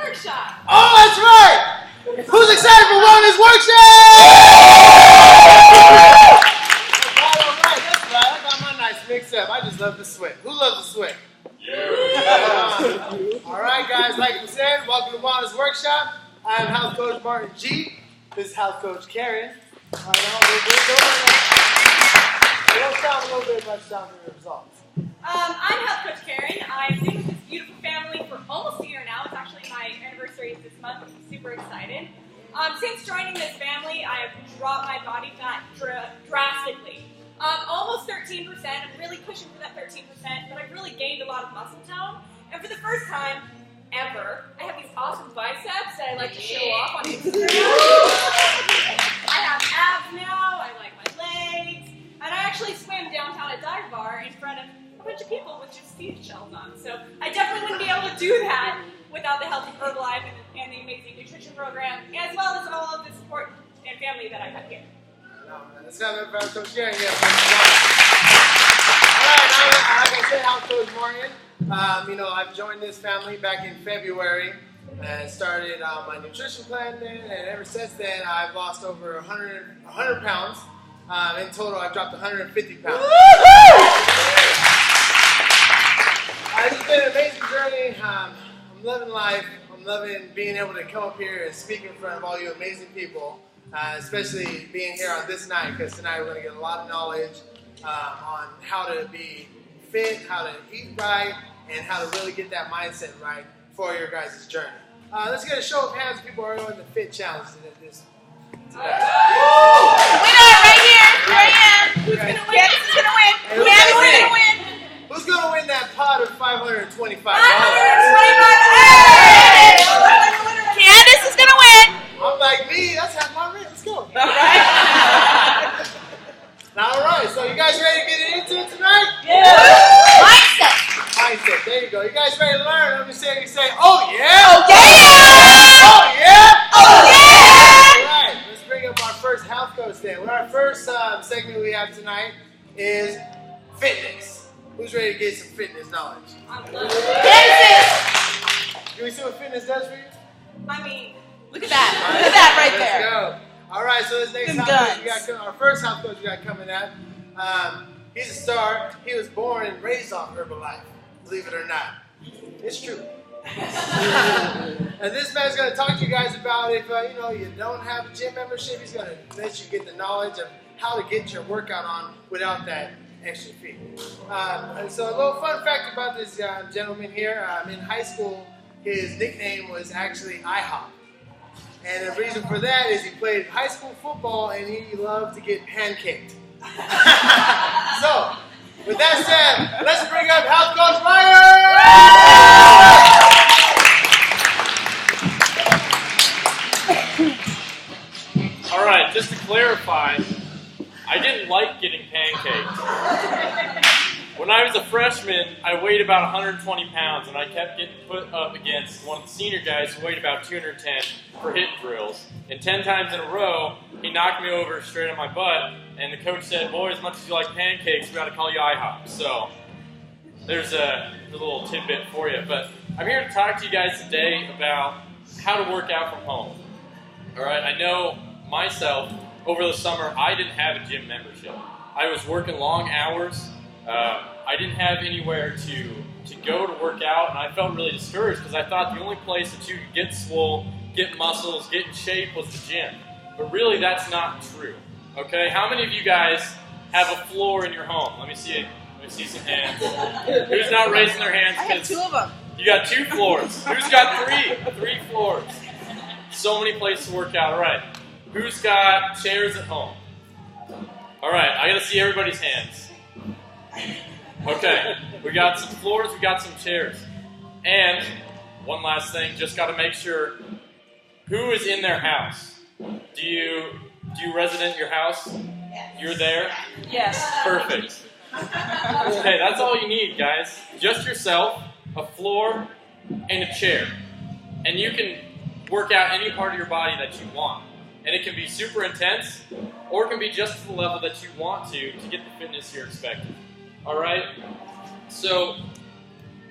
Workshop. Oh, that's right! Who's excited for Wellness Workshop? Alright, that's right. I got my nice mix up. I just love the sweat. Who loves the sweat? Alright, guys, like we said, welcome to Wellness Workshop. I'm Health Coach Martin G. This is Health Coach Karen. Don't sound a little bit much down for your results. I'm Health Coach Karen. I've been with this beautiful family for almost a year now. It's actually my anniversary this month. I'm super excited. Since joining this family, I have dropped my body fat drastically. Almost 13%. I'm really pushing for that 13%, but I've really gained a lot of muscle tone. And for the first time ever, I have these awesome biceps that I like to show off on Instagram. I have abs now. I like my legs. And I actually swam downtown at Dive Bar in front of a bunch of people with just seashells on. So I definitely wouldn't be able to do that without the help of Herbalife and the amazing nutrition program, as well as all of the support and family that I have here. Let's have it about Coach Karen. Alright, like I said, I'm Coach Morgan. I've joined this family back in February and started my nutrition plan then, and ever since then I've lost over 100 pounds. In total, I've dropped 150 pounds. It's been an amazing journey. I'm loving life. I'm loving being able to come up here and speak in front of all you amazing people, especially being here on this night, because tonight we're going to get a lot of knowledge on how to be fit, how to eat right, and how to really get that mindset right for your guys' journey. Let's get a show of hands. People are on the fit challenge today. Who's going to win? Candace is going to win. Candace is going to win. Who's going to win that pot of $525? Candace is going to win. I'm like me. That's half my rent. Let's go. All right. All right. So you guys ready to get into it tonight? Yeah. Mindset. There you go. You guys ready to learn? Let me say, oh yeah. Oh yeah. Oh yeah. Oh yeah. All right. Let's bring up our first health coach then. Our first segment we have tonight is fitness. Who's ready to get some fitness knowledge? Can we see what fitness does for you? I mean, look at that. Look at that right there. Let's go. All right, so this next health coach we got, our first health coach we got coming up, he's a star. He was born and raised on Herbalife, believe it or not. It's true. And this man's going to talk to you guys about if you don't have a gym membership, he's going to let you get the knowledge of how to get your workout on without that extra fee. And so a little fun fact about this gentleman here, in high school, his nickname was actually IHOP. And the reason for that is he played high school football and he loved to get pancaked. So, with that said, let's bring up Health Coach Ryan! All right, just to clarify, I didn't like getting pancaked. When I was a freshman, I weighed about 120 pounds, and I kept getting put up against one of the senior guys who weighed about 210 for hit drills. And 10 times in a row, he knocked me over straight on my butt, and the coach said, "Boy, as much as you like pancakes, we got to call you IHOP." So there's a little tidbit for you. But I'm here to talk to you guys today about how to work out from home. All right, I know myself, over the summer, I didn't have a gym membership. I was working long hours. I didn't have anywhere to go to work out, and I felt really discouraged because I thought the only place that you could get swole, get muscles, get in shape was the gym. But really, that's not true. Okay, how many of you guys have a floor in your home? Let me see some hands. Who's not raising their hands? I have 2 of them. You got 2 floors. Who's got 3? 3 floors. So many places to work out. All right. Who's got chairs at home? All right, I got to see everybody's hands. Okay, we got some floors, we got some chairs. And one last thing, just got to make sure who is in their house. Do you resident your house? Yes. You're there? Yes. Perfect. Okay, that's all you need, guys. Just yourself, a floor, and a chair. And you can work out any part of your body that you want. And it can be super intense, or it can be just to the level that you want to get the fitness you're expecting. All right? So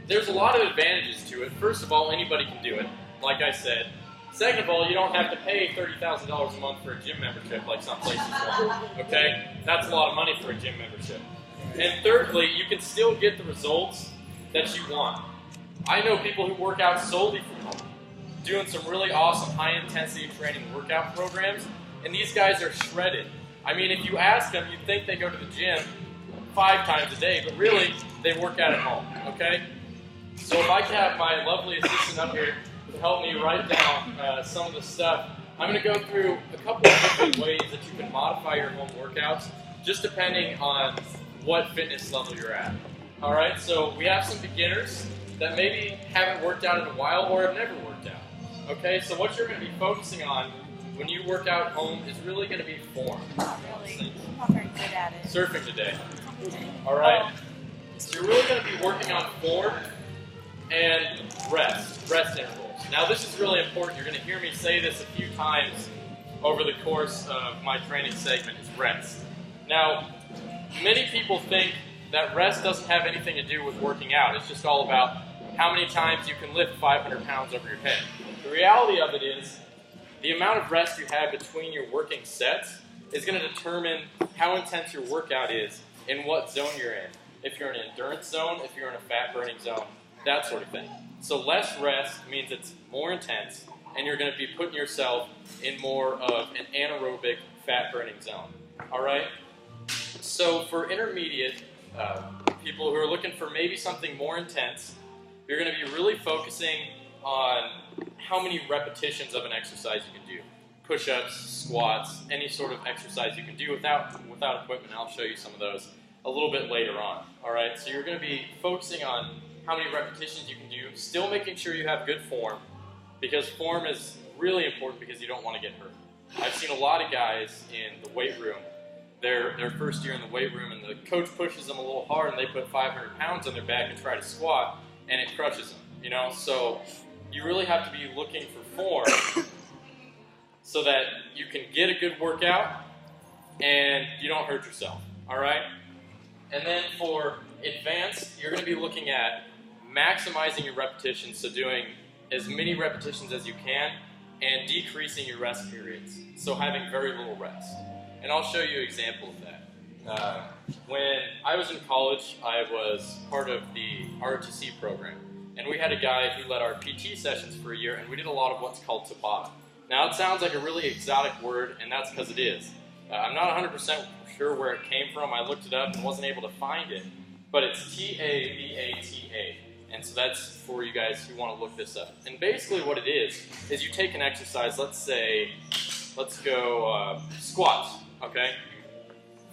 there's a lot of advantages to it. First of all, anybody can do it. like I said. Second of all, you don't have to pay $30,000 a month for a gym membership like some places want, okay? That's a lot of money for a gym membership. And thirdly, you can still get the results that you want. I know people who work out solely from home, doing some really awesome high-intensity training workout programs, and these guys are shredded. I mean, if you ask them, you'd think they go to the gym 5 times a day, but really, they work out at home, okay? So if I can have my lovely assistant up here to help me write down some of the stuff, I'm going to go through a couple of different ways that you can modify your home workouts, just depending on what fitness level you're at. All right, so we have some beginners that maybe haven't worked out in a while or have never worked out. Okay, so what you're going to be focusing on when you work out at home is really going to be form. Not really. I'm not very good at it. Surfing today. All right, so you're really going to be working on form and rest intervals. Now this is really important. You're going to hear me say this a few times over the course of my training segment, is rest. Now, many people think that rest doesn't have anything to do with working out. It's just all about how many times you can lift 500 pounds over your head. The reality of it is the amount of rest you have between your working sets is going to determine how intense your workout is and what zone you're in. If you're in an endurance zone, if you're in a fat-burning zone, that sort of thing. So less rest means it's more intense, and you're going to be putting yourself in more of an anaerobic fat-burning zone. All right? So for intermediate people who are looking for maybe something more intense, you're going to be really focusing on how many repetitions of an exercise you can do. Push-ups, squats, any sort of exercise you can do without equipment. I'll show you some of those a little bit later on. All right, so you're going to be focusing on how many repetitions you can do, still making sure you have good form, because form is really important because you don't want to get hurt. I've seen a lot of guys in the weight room, their first year in the weight room, and the coach pushes them a little hard and they put 500 pounds on their back and try to squat, and it crushes them, you know? So you really have to be looking for form so that you can get a good workout and you don't hurt yourself, all right? And then for advanced, you're going to be looking at maximizing your repetitions, so doing as many repetitions as you can and decreasing your rest periods, so having very little rest. And I'll show you an example of that. When I was in college, I was part of the ROTC program, and we had a guy who led our PT sessions for a year, and we did a lot of what's called Tabata. Now, it sounds like a really exotic word, and that's because it is. I'm not 100% sure where it came from. I looked it up and wasn't able to find it, but it's T-A-B-A-T-A. And so that's for you guys who want to look this up. And basically what it is you take an exercise, let's go squats, okay?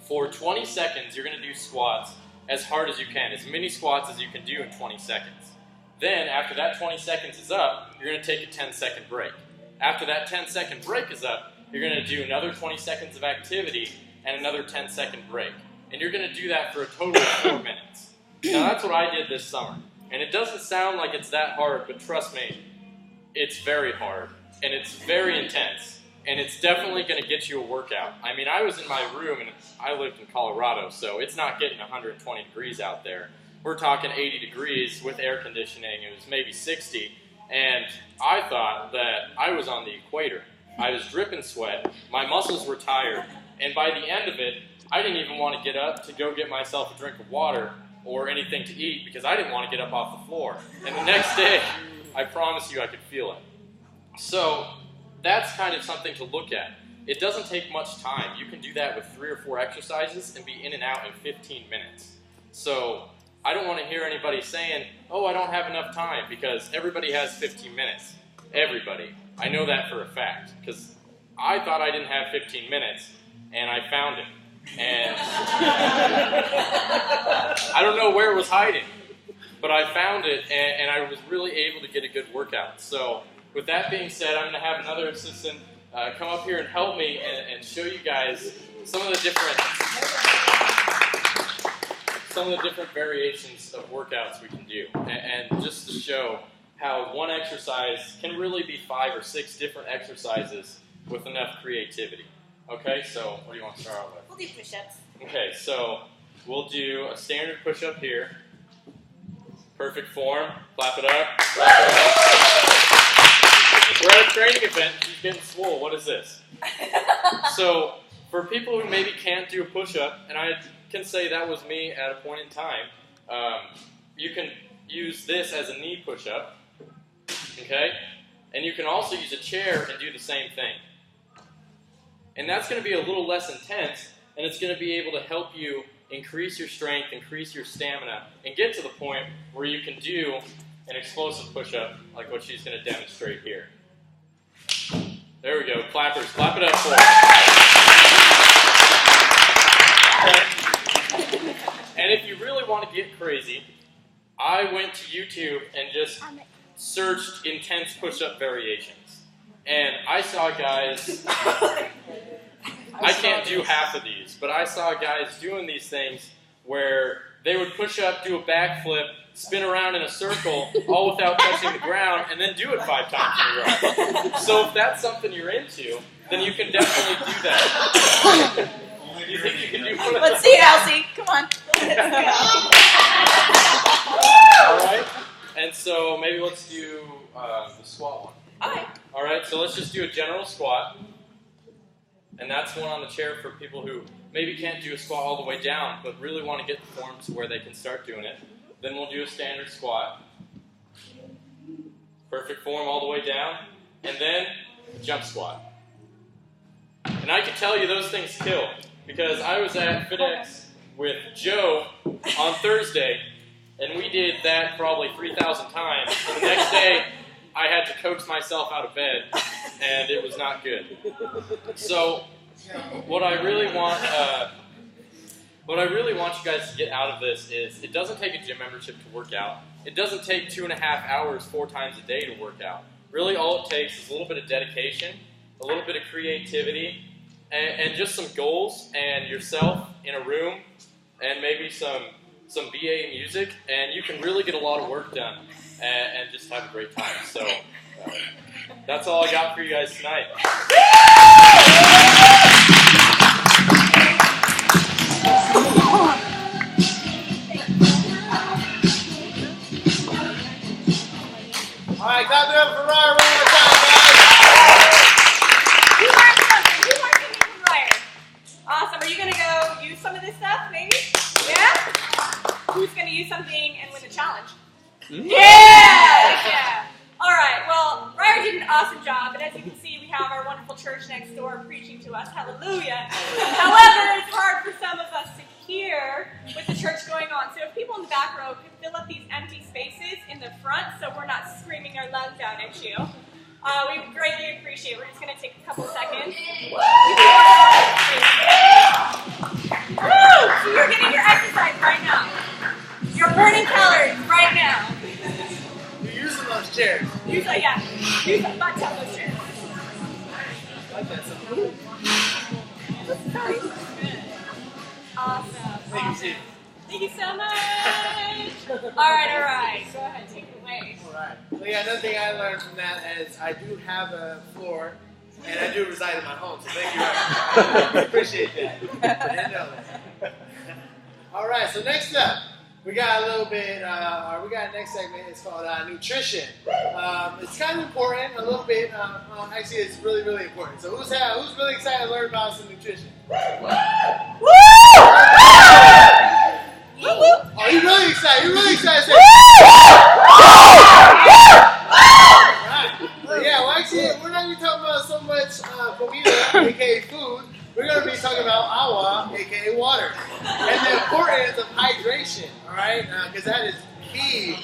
For 20 seconds, you're going to do squats as hard as you can, as many squats as you can do in 20 seconds. Then, after that 20 seconds is up, you're going to take a 10-second break. After that 10-second break is up, you're going to do another 20 seconds of activity and another 10-second break. And you're going to do that for a total of 4 minutes. Now, that's what I did this summer. And it doesn't sound like it's that hard, but trust me, it's very hard, and it's very intense, and it's definitely going to get you a workout. I mean, I was in my room, and I lived in Colorado, so it's not getting 120 degrees out there. We're talking 80 degrees with air conditioning. It was maybe 60, and I thought that I was on the equator. I was dripping sweat, my muscles were tired, and by the end of it, I didn't even want to get up to go get myself a drink of water or anything to eat because I didn't want to get up off the floor. And the next day, I promise you I could feel it. So that's kind of something to look at. It doesn't take much time. You can do that with 3 or 4 exercises and be in and out in 15 minutes. So I don't want to hear anybody saying, oh, I don't have enough time, because everybody has 15 minutes. Everybody. I know that for a fact, because I thought I didn't have 15 minutes, and I found it. And I don't know where it was hiding, but I found it, and I was really able to get a good workout. So with that being said, I'm going to have another assistant come up here and help me and show you guys some of the different variations of workouts we can do, and just to show how one exercise can really be 5 or 6 different exercises with enough creativity. Okay, so what do you want to start out with? We'll do push-ups. Okay, so we'll do a standard push-up here. Perfect form. Clap it up. Clap it up. training event, she's getting swole. What is this? So, for people who maybe can't do a push-up, and I can say that was me at a point in time, you can use this as a knee push-up, okay? And you can also use a chair and do the same thing. And that's going to be a little less intense, and it's going to be able to help you increase your strength, increase your stamina, and get to the point where you can do an explosive push-up like what she's going to demonstrate here. There we go. Clappers, clap it up for her. Okay. And if you really want to get crazy, I went to YouTube and just searched intense push-up variations. And I saw guys, I can't do half of these, but I saw guys doing these things where they would push up, do a backflip, spin around in a circle, all without touching the ground, and then do it 5 times in a row. So if that's something you're into, then you can definitely do that. Do you think you can do push-ups? Let's see, Elsie. Come on. All right. And so maybe let's do the squat one. Okay. All right. So let's just do a general squat. And that's one on the chair for people who maybe can't do a squat all the way down, but really want to get the form to where they can start doing it. Then we'll do a standard squat. Perfect form all the way down. And then a jump squat. And I can tell you those things kill, because I was at FitX with Joe on Thursday, and we did that probably 3,000 times. And the next day, I had to coax myself out of bed, and it was not good. So, what I really want you guys to get out of this is, it doesn't take a gym membership to work out. It doesn't take 2.5 hours 4 times a day to work out. Really, all it takes is a little bit of dedication, a little bit of creativity, and just some goals, and yourself in a room, and maybe some BA music, and you can really get a lot of work done and just have a great time. So that's all I got for you guys tonight. All right, clap it up for Ryan one more time, guys. You learned something. You learned something from Ryan. Awesome. Are you going to go use some of this stuff, maybe? Yeah? Who's going to use something and win a challenge? Yeah! All right. Well, Ryan did an awesome job, and as you can see, we have our wonderful church next door preaching to us. Hallelujah. However, it's hard for some of us to hear with the church going on. So if people in the back row could fill up these empty spaces in the front so we're not screaming our lungs out at you, we would greatly appreciate it. We're just going to take a couple seconds. Woo! So you're getting your exercise right now. You're burning calories right now. You're using those chairs. Use a butt tap those chairs. I like that song. Awesome. Thank you, Steve. Thank you so much. All right. Go ahead, take it away. All right. Well, yeah, another thing I learned from that is I do have a floor, and I do reside in my home, so thank you. I appreciate that. I didn't know that. All right, so next up, we got a little bit, we got next segment, it's called nutrition. It's kind of important, a little bit, actually it's really, really important. So who's really excited to learn about some nutrition? Woo! Oh, you're really excited, to say Right. Yeah, well actually, we're not going to be talking about so much comida, aka food. We're going to be talking about agua, aka water, and the importance of hydration, alright? Because that is key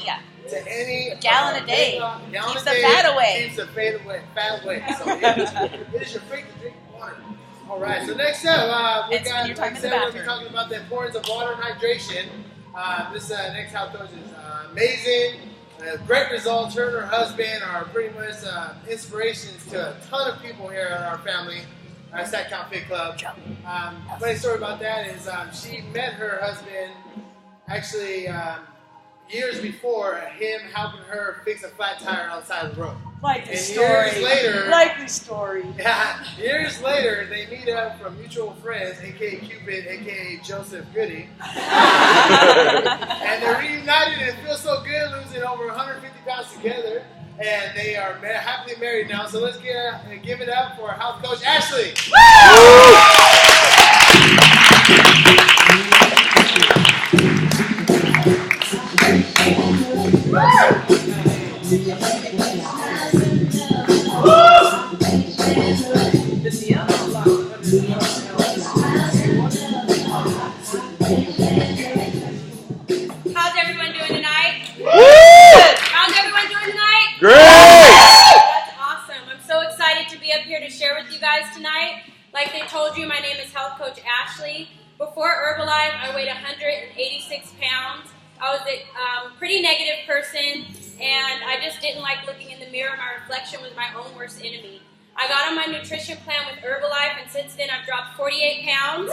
to any Gallon a day. Gallon Keeps a the day fat away. Keeps the fat away. So it is your fate to drink water. Alright, so next up, we It's got, when you're talking like I in the said, we'll be bathroom. talking about the importance of water and hydration. This next health coach is amazing. Great results. Her and her husband are pretty much inspirations to a ton of people here in our family, our Stack Count Fit Club. Funny story about that is she met her husband actually years before him helping her fix a flat tire outside the road. Likely And story. years later, Likely story. years later, they meet up from mutual friends, aka Cupid, aka Joseph Goody. And they're reunited and it feels so good losing over 150 pounds together. and they are happily married now. So let's give it up for our health coach, Ashley. How's everyone doing tonight? Woo! How's everyone doing tonight? Great! That's awesome. I'm so excited to be up here to share with you guys tonight. Like they told you, my name is Health Coach Ashley. Before Herbalife, I weighed 186 pounds. I was a pretty negative person, and I just didn't like looking in the mirror. My reflection was my own worst enemy. I got on my nutrition plan with Herbalife, and since then I've dropped 48 pounds.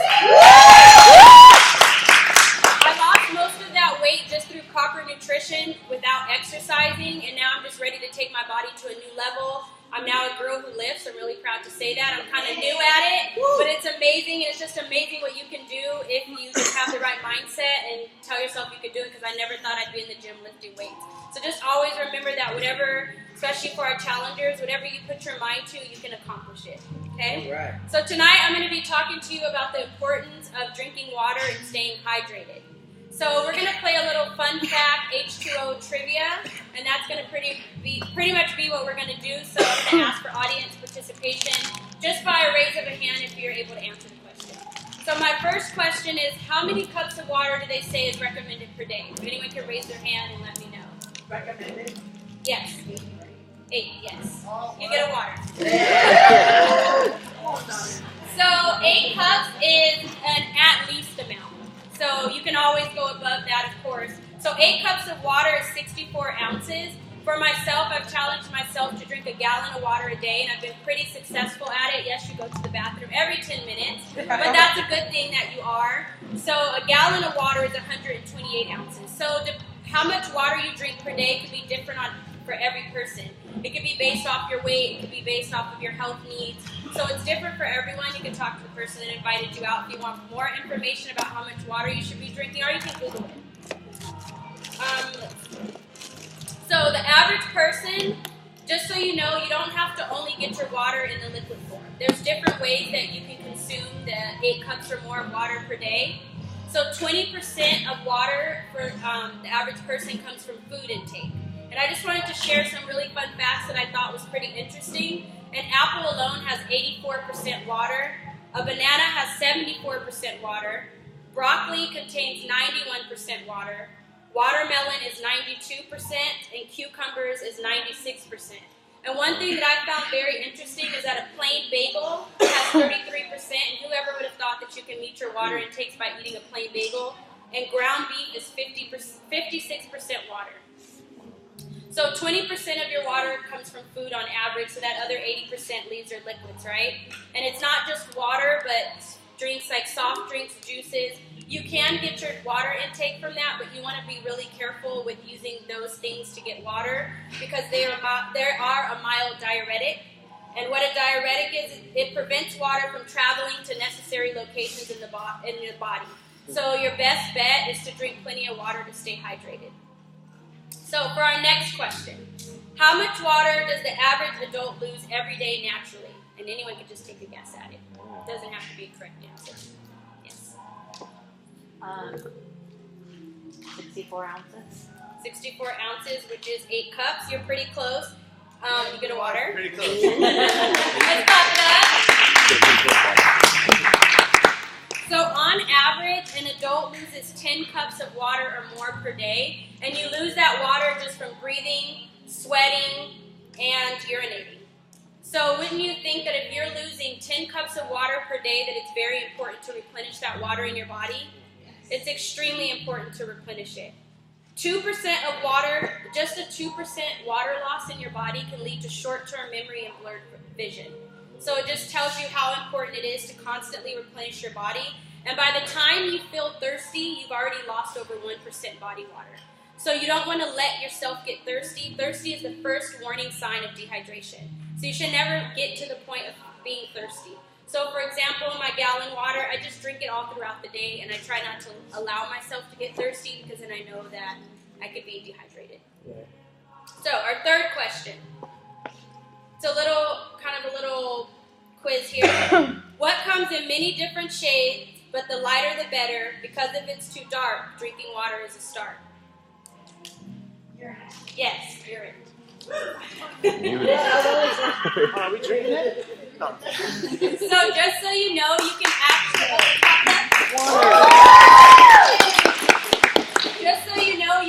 I lost most of that weight just through proper nutrition without exercising, and now I'm just ready to take my body to a new level. I'm now a girl who lifts. I'm really proud to say that. I'm kind of new at it, but it's amazing, and it's just amazing what you can do if you just have the right mindset and tell yourself you could do it, because I never thought I'd be in the gym lifting weights. So just always remember that whatever, especially for our challengers, whatever you put your mind to, you can accomplish it. Okay? Right. So tonight I'm going to be talking to you about the importance of drinking water and staying hydrated. So we're going to play a little fun fact H2O trivia, and that's going to pretty much be what we're going to do. So I'm going to ask for audience participation just by a raise of a hand if you're able to answer the question. So my first question is, how many cups of water do they say is recommended per day? If anyone can raise their hand and let me know. Recommended? Yes. 8, yes. You get a water. So 8 cups is an at least amount. So you can always go above that, of course. So 8 cups of water is 64 ounces. For myself, I've challenged myself to drink a gallon of water a day, and I've been pretty successful at it. Yes, you go to the bathroom every 10 minutes, but that's a good thing that you are. So a gallon of water is 128 ounces. So how much water you drink per day can be different for every person. It could be based off your weight, it could be based off of your health needs. So it's different for everyone. You can talk to the person that invited you out if you want more information about how much water you should be drinking, or you can Google it. So the average person, just so you know, you don't have to only get your water in the liquid form. There's different ways that you can consume the 8 cups or more of water per day. So 20% of water for the average person comes from food intake. And I just wanted to share some really fun facts that I thought was pretty interesting. An apple alone has 84% water. A banana has 74% water. Broccoli contains 91% water. Watermelon is 92%, and cucumbers is 96%. And one thing that I found very interesting is that a plain bagel has 33%, and whoever would have thought that you can meet your water intakes by eating a plain bagel. And ground beef is 56% water. So 20% of your water comes from food on average, so that other 80% leaves your liquids, right? And it's not just water, but drinks like soft drinks, juices. You can get your water intake from that, but you want to be really careful with using those things to get water, because they are a mild diuretic. And what a diuretic is, it prevents water from traveling to necessary locations in your body. So your best bet is to drink plenty of water to stay hydrated. So for our next question, how much water does the average adult lose every day naturally? And anyone can just take a guess at it. It doesn't have to be a correct answer. Yes. 64 ounces. 64 ounces, which is 8 cups. You're pretty close. You get a water. Pretty close. Let's pop it up. So on average, an adult loses 10 cups of water or more per day, and you lose that water just from breathing, sweating, and urinating. So wouldn't you think that if you're losing 10 cups of water per day, that it's very important to replenish that water in your body? It's extremely important to replenish it. 2% of water, just a 2% water loss in your body can lead to short-term memory and blurred vision. So it just tells you how important it is to constantly replenish your body. And by the time you feel thirsty, you've already lost over 1% body water. So you don't want to let yourself get thirsty. Thirsty is the first warning sign of dehydration. So you should never get to the point of being thirsty. So for example, my gallon water, I just drink it all throughout the day, and I try not to allow myself to get thirsty, because then I know that I could be dehydrated. So our third question. It's a little quiz here. What comes in many different shades, but the lighter the better, because if it's too dark, drinking water is a start? Urine. Yes, urine. Are we drinking it? No. So just so you know, you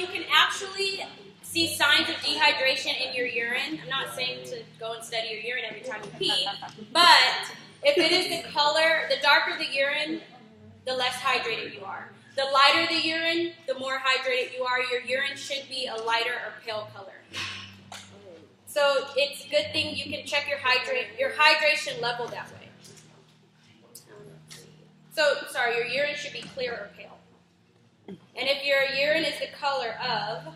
can actually see signs of dehydration in your urine. I'm not saying to go and study your urine every time you pee, but if it is the color, the darker the urine, the less hydrated you are. The lighter the urine, the more hydrated you are. Your urine should be a lighter or pale color. So it's a good thing you can check your hydration level that way. So, sorry, your urine should be clear or pale. And if your urine is the color of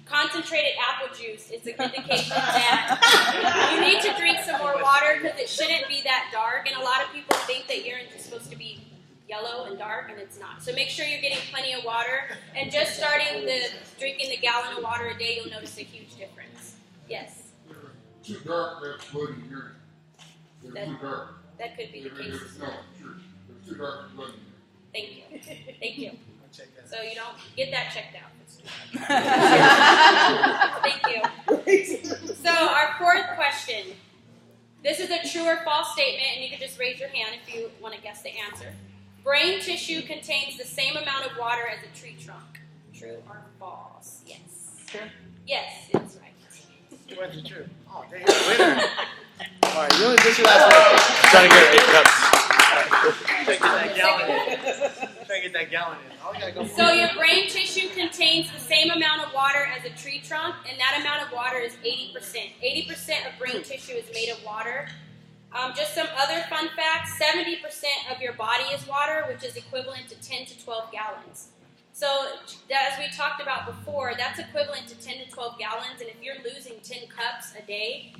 concentrated apple juice, it's an indication that you need to drink some more water because it shouldn't be that dark. And a lot of people think that urine is supposed to be yellow and dark, and it's not. So make sure you're getting plenty of water. And just drinking the gallon of water a day, you'll notice a huge difference. Yes? Too dark, that's bloody urine. They're too dark. That could be the case. No, sure. They're too dark and bloody. Thank you. Thank you. Check that. So you don't get that checked out. Thank you. So our fourth question. This is a true or false statement, and you can just raise your hand if you want to guess the answer. Brain tissue contains the same amount of water as a tree trunk. True or false? Yes. True. Yes, it's right. What's true? Oh, there you go. Winner. All right, you only did your last one. Trying to get 8 cups. Try to get that gallon in. Try to get that gallon in. Oh, we gotta go. So your brain tissue contains the same amount of water as a tree trunk, and that amount of water is 80%. 80% of brain tissue is made of water. Just some other fun facts. 70% of your body is water, which is equivalent to 10 to 12 gallons. So as we talked about before, that's equivalent to 10 to 12 gallons, and if you're losing 10 cups a day,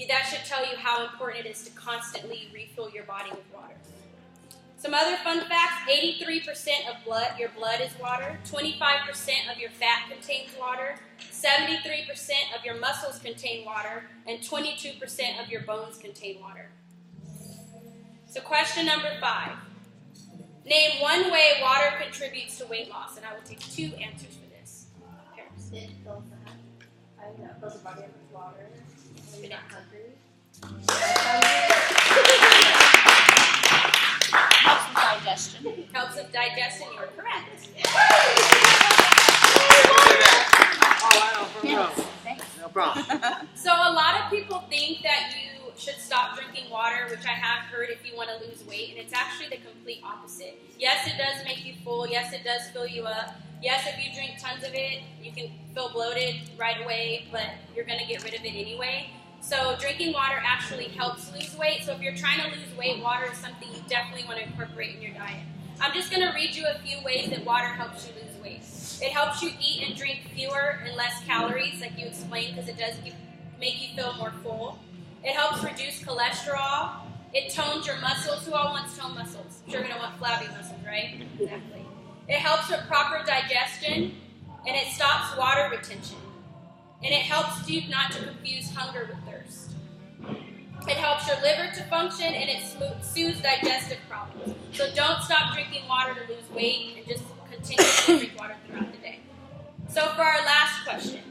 that should tell you how important it is to constantly refill your body with water. Some other fun facts, 83% of your blood is water, 25% of your fat contains water, 73% of your muscles contain water, and 22% of your bones contain water. So question number 5. Name one way water contributes to weight loss, and I will take 2 answers for this. Paris. It fills the fills the body up with water. When you're not hungry. Helps with digestion. Helps with digestion, you're correct. No problem. So a lot of people think that you should stop drinking water, which I have heard if you want to lose weight, and it's actually the complete opposite. Yes, it does make you full. Yes, it does fill you up. Yes, if you drink tons of it, you can feel bloated right away, but you're going to get rid of it anyway. So drinking water actually helps lose weight. So if you're trying to lose weight, water is something you definitely want to incorporate in your diet. I'm just going to read you a few ways that water helps you lose weight. It helps you eat and drink fewer and less calories, like you explained, because it does make you feel more full. It helps reduce cholesterol. It tones your muscles. Who all wants toned muscles? You're going to want flabby muscles, right? Exactly. It helps with proper digestion, and it stops water retention. And it helps you not to confuse hunger with thirst. It helps your liver to function, and it soothes digestive problems. So don't stop drinking water to lose weight, and just continue to drink water throughout the day. So for our last question,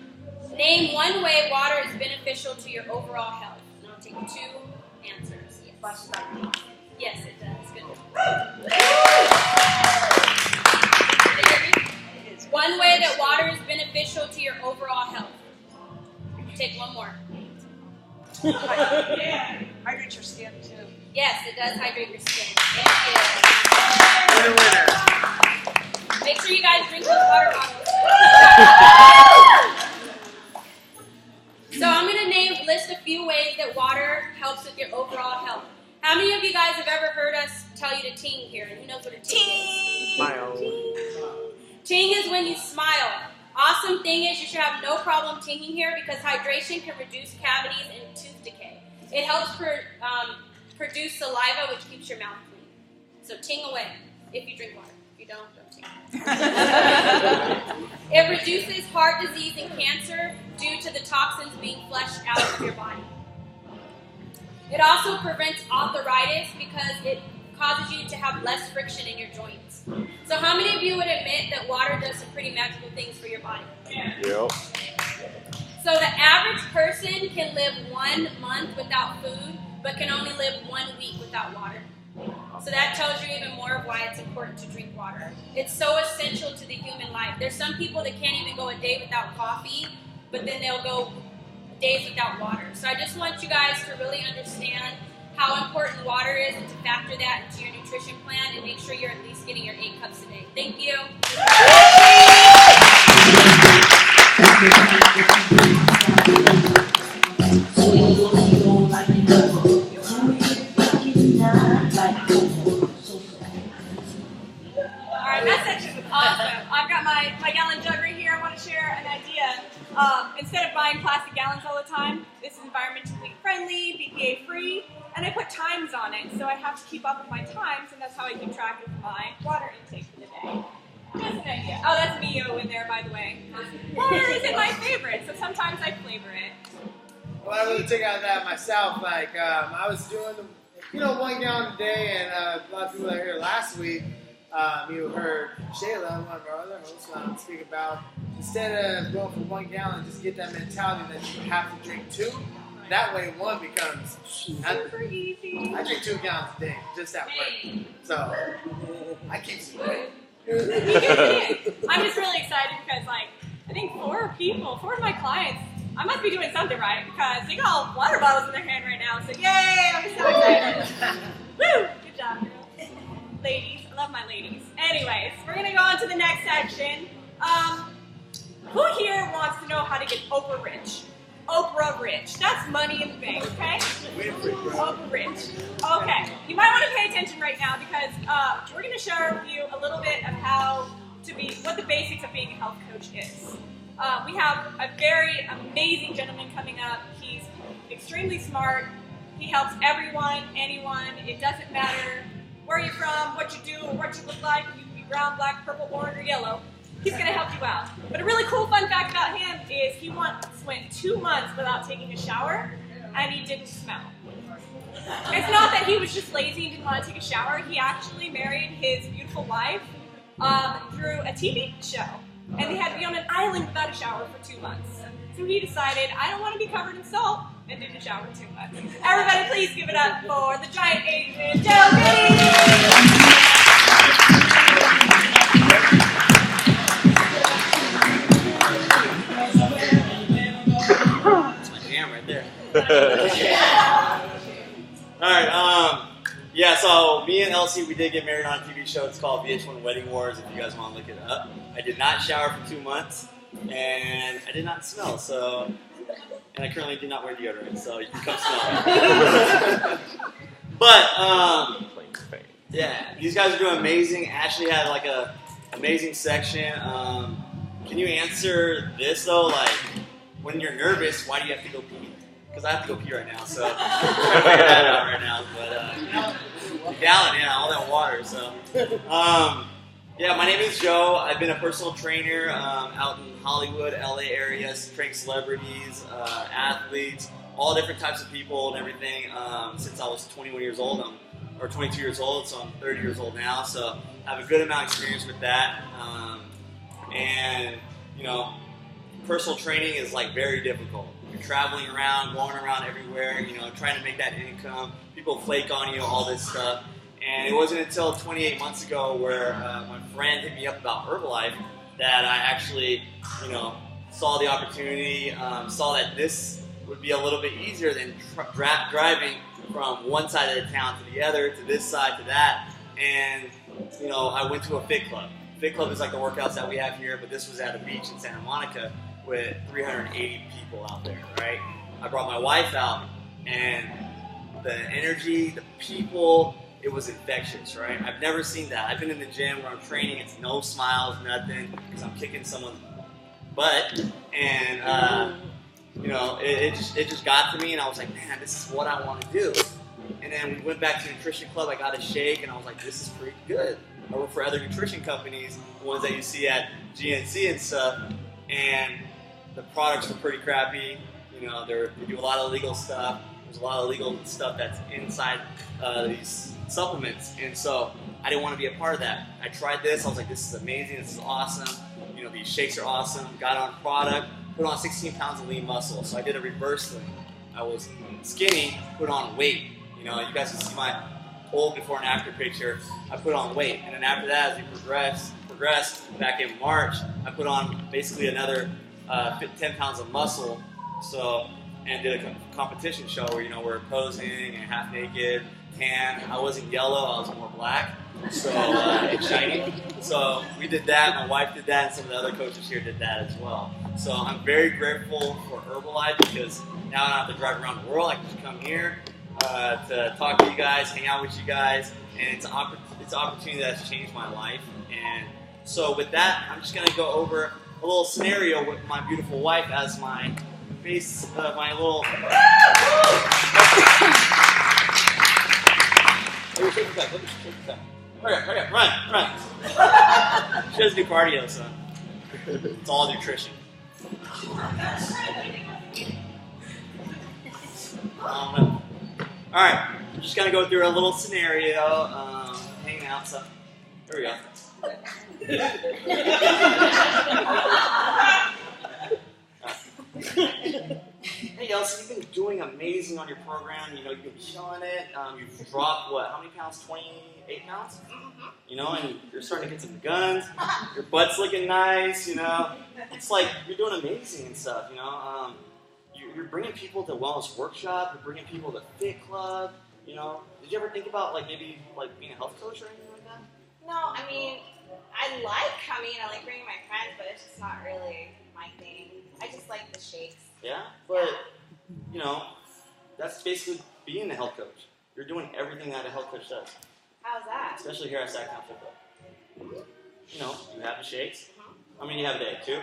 name one way water is beneficial to your overall health. And I'll take 2 answers. Yes. Yes, it does. Good. Can you hear me? One way that water is beneficial to your overall health. Take one more. Yeah. Hydrate your skin too. Yes, it does hydrate your skin. Thank you. Make sure you guys drink those water bottles. So I'm going to list a few ways that water helps with your overall health. How many of you guys have ever heard us tell you to ting here? And who knows what a ting is? Smile. Ting is when you smile. Awesome thing is you should have no problem tinging here because hydration can reduce cavities and tooth decay. It helps produce saliva, which keeps your mouth clean. So ting away if you drink water. If you don't ting. It reduces heart disease and cancer. due to the toxins being flushed out of your body. It also prevents arthritis because it causes you to have less friction in your joints. So how many of you would admit that water does some pretty magical things for your body? Yep. So the average person can live 1 month without food, but can only live 1 week without water. So that tells you even more of why it's important to drink water. It's so essential to the human life. There's some people that can't even go a day without coffee, but then they'll go days without water. So I just want you guys to really understand how important water is and to factor that into your nutrition plan and make sure you're at least getting your 8 cups a day. Thank you. Alright, that section was awesome. I've got my gallon jug right here. I want to share an idea. Instead of buying plastic gallons all the time, this is environmentally friendly, BPA free, and I put times on it, so I have to keep up with my times, and that's how I keep track of my water intake for the day. Just an idea. Oh, that's Mio in there, by the way. Water isn't my favorite, so sometimes I flavor it. Well, I really took out of that myself. Like, I was doing, 1 gallon a day, and a lot of people that were here last week, you heard Shayla, one of our other hosts, speak about instead of going for 1 gallon, just get that mentality that you have to drink 2. That way, 1 becomes Super easy. I drink 2 gallons a day, just at work. So, I keep sweating. I'm just really excited because, I think 4 of my clients, I must be doing something right because they got all water bottles in their hand right now. So, yay! I'm so excited. Woo! Good job, girls. Ladies. I love my ladies. Anyways, we're going to go on to the next section. Who here wants to know how to get Oprah rich? Oprah rich. That's money in the bank, okay? Oprah rich. Okay. You might want to pay attention right now because we're going to share with you a little bit of what the basics of being a health coach is. We have a very amazing gentleman coming up. He's extremely smart. He helps everyone, anyone. It doesn't matter where you're from, what you do, or what you look like. You can be brown, black, purple, orange, or yellow. He's going to help you out. But a really cool fun fact about him is he once went 2 months without taking a shower, and he didn't smell. It's not that he was just lazy and didn't want to take a shower. He actually married his beautiful wife through a TV show. And they had to be on an island without a shower for 2 months. So he decided, I don't want to be covered in salt, and didn't shower too much. Everybody please give it up for the giant Adrian Joe Goody! That's my jam right there. Alright, yeah, so me and Elsie, we did get married on a TV show. It's called VH1 Wedding Wars, if you guys want to look it up. I did not shower for 2 months, and I did not smell, and I currently do not wear deodorant, so you can come smell me. But, yeah, these guys are doing amazing. Ashley had a amazing section. Can you answer this, though? When you're nervous, why do you have to go pee? Because I have to go pee right now, so I'm trying to figure that out right now. But, gallon, yeah, all that water, so. Yeah, my name is Joe. I've been a personal trainer out in Hollywood, LA area, training celebrities, athletes, all different types of people and everything since I was 21 years old, or 22 years old, so I'm 30 years old now, so I have a good amount of experience with that. And, personal training is very difficult. You're traveling around, going around everywhere, trying to make that income. People flake on you, all this stuff. And it wasn't until 28 months ago where my friend hit me up about Herbalife that I actually, saw the opportunity, saw that this would be a little bit easier than driving from one side of the town to the other, to this side, to that. And, I went to a Fit Club. Fit Club is like the workouts that we have here, but this was at a beach in Santa Monica with 380 people out there, right? I brought my wife out, and the energy, the people, it was infectious, right? I've never seen that. I've been in the gym where I'm training, it's no smiles, nothing, because I'm kicking someone's butt, and it just got to me, and I was like, man, this is what I want to do. And then we went back to the nutrition club. I got a shake, and I was like, this is pretty good. I work for other nutrition companies, the ones that you see at GNC and stuff, and the products were pretty crappy. You know, they do a lot of illegal stuff. There's a lot of illegal stuff that's inside these supplements, and so I didn't want to be a part of that. I tried this. I was like, this is amazing. This is awesome. You know, these shakes are awesome. Got on product, put on 16 pounds of lean muscle. So I did a reverse thing. I was skinny, put on weight. You know, you guys can see my old before and after picture. I put on weight, and then after that, as we progressed back in March, I put on basically another 10 pounds of muscle. So, and did a competition show where, you know, we're posing and half naked, tan. I wasn't yellow, I was more black, so and shiny. So we did that. My wife did that, and some of the other coaches here did that as well. So I'm very grateful for Herbalife because now I don't have to drive around the world. I can just come here to talk to you guys, hang out with you guys, and it's an opportunity that's changed my life. And so with that, I'm just going to go over a little scenario with my beautiful wife as my face, my little. Hurry up, run. She doesn't do cardio, so it's all nutrition. Alright, I'm just gonna go through a little scenario, hanging out, so here we go. Hey, Elsie, you've been doing amazing on your program. You know, you've been killing it. You've dropped, what, how many pounds? 28 pounds? You know, and you're starting to get some guns. Your butt's looking nice, you know. It's like you're doing amazing and stuff, you know. You're bringing people to Wellness Workshop. You're bringing people to Fit Club, you know. Did you ever think about, like, maybe, like, being a health coach or anything like that? No, I mean, I like coming, I like bringing my friends, but it's just not really my thing. I just like the shakes. Yeah, but, you know, that's basically being a health coach. You're doing everything that a health coach does. How's that? Especially here at Sacktown Fit Club. You know, you have the shakes. How many do you have a day? 2?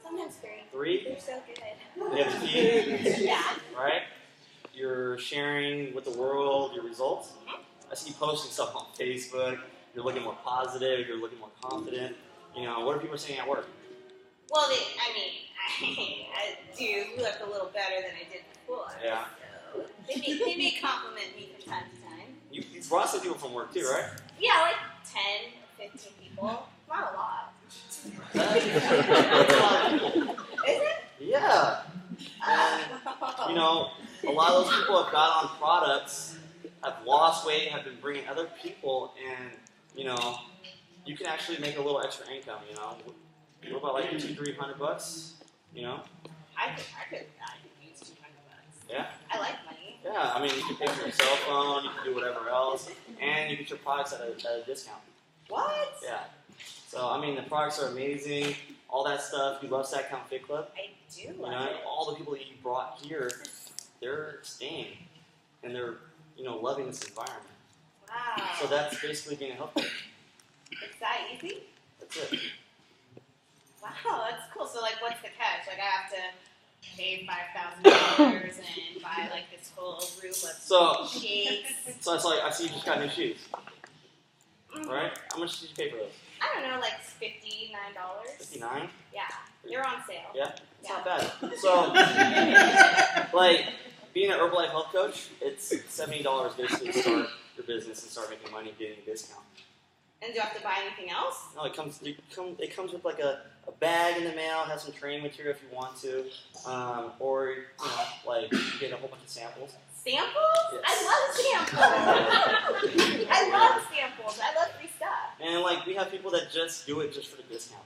Sometimes 3. 3? They're so good. You have the tea, Yeah. right? You're sharing with the world your results. I see you posting stuff on Facebook. You're looking more positive. You're looking more confident. You know, what are people saying at work? Well, I do look a little better than I did before. Yeah. So they may compliment me from time to time. You brought some people from work too, right? Yeah, like 10, 15 people. Not a lot. That's a lot of people. Is it? Yeah. And, you know, a lot of those people have got on products, have lost weight, have been bringing other people, and, you know, you can actually make a little extra income, you know. What about like $200-300? You know? I could use $200. Yeah? I like money. Yeah, I mean, you can pay for your cell phone, you can do whatever else, and you get your products at a discount. What? Yeah. So, I mean, the products are amazing, all that stuff. You love Sacktown Fit Club. I do You love know, it. all the people that you brought here, they're staying, and they're, you know, loving this environment. Wow. So that's basically being a health coach. It's that easy? That's it. Wow, that's cool. So, like, what's the catch? Like, I have to pay $5,000 and buy, like, this whole room of shakes. So it's like, I see you just got new shoes, right? How much did you pay for those? I don't know, like $59. $59? Yeah, they're on sale. Yeah, it's Yeah. not bad. So, like, being an Herbalife health coach, it's $70 basically to start your business and start making money, getting a discount. And do I have to buy anything else? No, it comes with like a bag in the mail, has some training material if you want to, or, you know, like, you get a whole bunch of samples. Samples? Yes. I love samples. I love samples. I love free stuff. And, like, we have people that just do it just for the discount.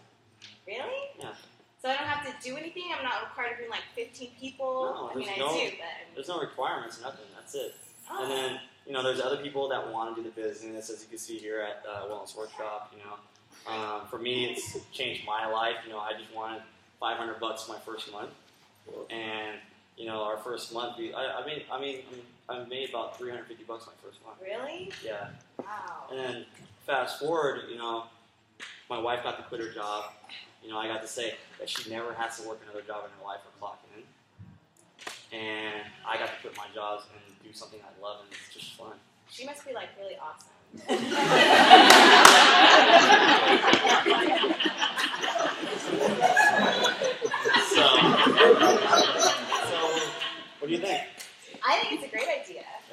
Really? Yeah. So I don't have to do anything? I'm not required to bring like 15 people? No, I mean, there's I no- do, but... There's no requirements, nothing. That's it. Oh. And then, you know, there's other people that want to do the business, as you can see here at Wellness Workshop, you know. For me, it's changed my life. You know, I just wanted $500 my first month. And, you know, our first month, I made about $350 my first month. Really? Yeah. Wow. And then fast forward, you know, my wife got to quit her job. You know, I got to say that she never has to work another job in her life or clock in. And I got to quit my jobs and do something I love, and it's just fun. She must be like really awesome. So,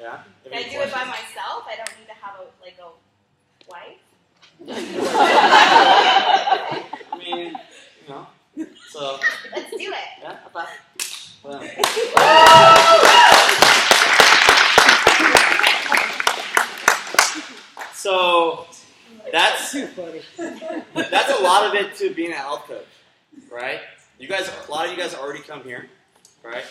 Yeah. Can I do it by myself? I don't need to have a wife. I mean, you know. So. Let's do it. Yeah. Okay. Well. So that's a lot of it to being a health coach, right? A lot of you guys already come here, right?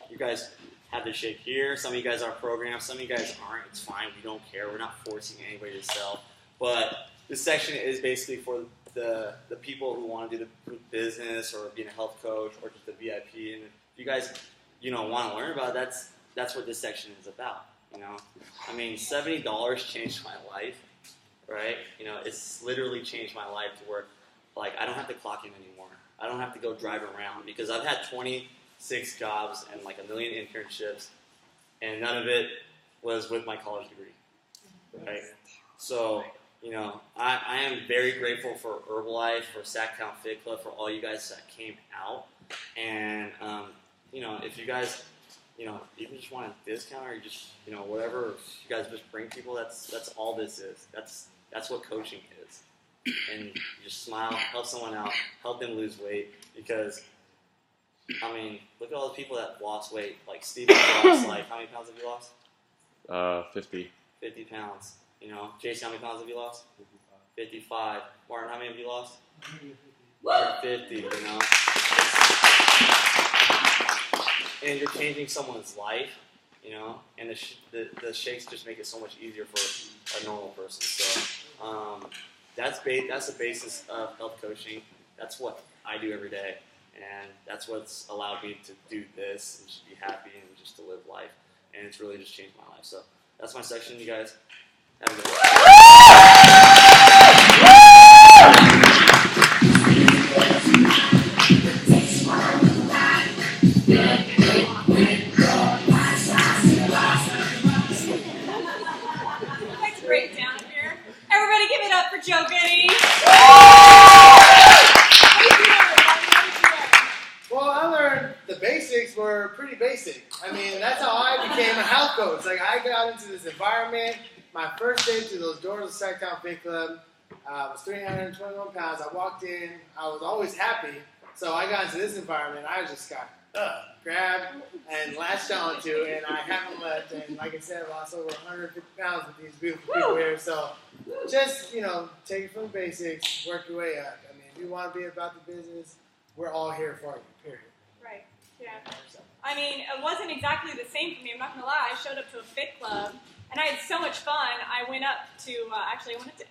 You guys have the shake here. Some of you guys are programmed. Some of you guys aren't. It's fine. We don't care. We're not forcing anybody to sell. But this section is basically for the people who want to do the business or being a health coach or just the VIP. And if you guys, want to learn about it, that's what this section is about. I mean, $70 changed my life, right? It's literally changed my life to where, I don't have to clock in anymore. I don't have to go drive around because I've had 26 jobs and a million internships, and none of it was with my college degree, right? So, I am very grateful for Herbalife, for Sacktown Fit Club, for all you guys that came out, and, if you guys, even just want a discount or you just, whatever, if you guys just bring people, that's all this is. That's what coaching is. And you just smile, help someone out, help them lose weight, because, I mean, look at all the people that lost weight. Like Steven lost, how many pounds have you lost? 50. 50 pounds. Jason, how many pounds have you lost? 55. Martin, how many have you lost? 50, And you're changing someone's life, and the shakes just make it so much easier for a normal person. So that's the basis of health coaching. That's what I do every day, and that's what's allowed me to do this and just be happy and just to live life. And it's really just changed my life. So that's my section, you guys. Have a good one. Everybody give it up for Joe Goody. Well, I learned the basics were pretty basic. I mean, that's how I became a health coach. I got into this environment. My first day through those doors of Sacktown Fit Club, I was 321 pounds. I walked in. I was always happy. So I got into this environment. I just got grabbed and latched onto, and I haven't left. And like I said, I lost over 150 pounds with these beautiful people here. So just, take it from the basics, work your way up. I mean, if you want to be about the business, we're all here for you, period. Right, yeah. I mean, it wasn't exactly the same for me. I'm not going to lie. I showed up to a fit club, and I had so much fun. I went up to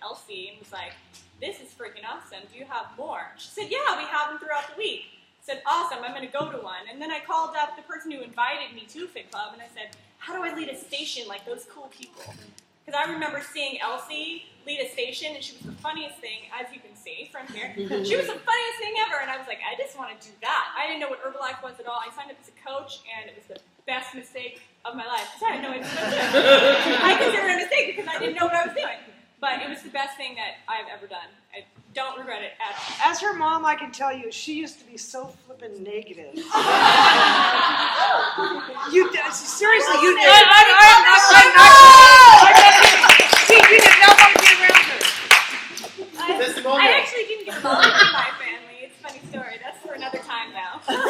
Elsie and was like, this is freaking awesome. Do you have more? She said, yeah, we have them throughout the week. I said, awesome, I'm going to go to one. And then I called up the person who invited me to Fit Club, and I said, how do I lead a station like those cool people? Because I remember seeing Elsie lead a station, and she was the funniest thing, as you can see from here. She was the funniest thing ever, and I was like, I just want to do that. I didn't know what Herbalife was at all. I signed up as a coach, and it was the best mistake of my life. I had no idea what I was doing. I consider it a mistake because I didn't know what I was doing. But it was the best thing that I've ever done. I don't regret it at all. As her mom, I can tell you, she used to be so flippin' negative. You seriously, you did. You did not want to be around her. I actually didn't get along with my family. It's a funny story. That's for another time now. There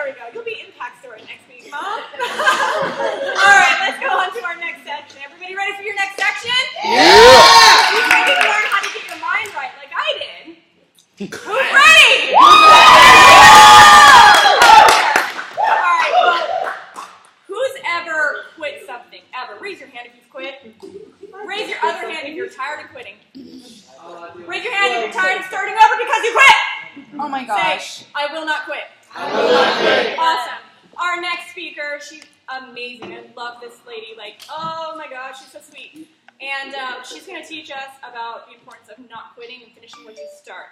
we go. You'll be Impact Story next week, Mom. All right, let's go on to our next section. Everybody ready for your next section? Yeah! You ready to learn how to get your mind right like I did? Who's ready? All right, well, who's ever quit something? Ever? Raise your hand if you've quit. Raise your other hand if you're tired of quitting. Raise your hand if you're tired of starting over because you quit. Oh my gosh. Say, I will not quit. Awesome. Our next speaker, she's amazing. I love this lady. Oh my gosh, she's so sweet. And she's going to teach us about the importance of not quitting and finishing what you start.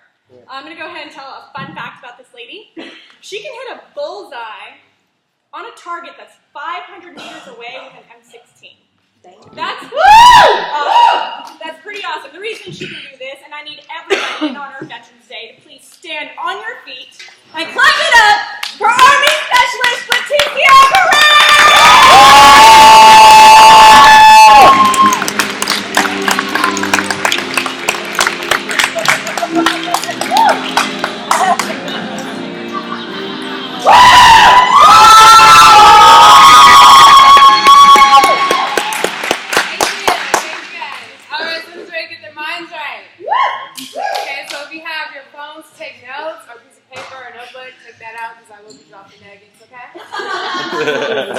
I'm going to go ahead and tell a fun fact about this lady. She can hit a bullseye on a target that's 500 meters away with an M16. That's that's pretty awesome. The reason she can do this, and I need everybody in on our Veterans Day to please stand on your feet and clap it up for Army Specialist Leticia Perez!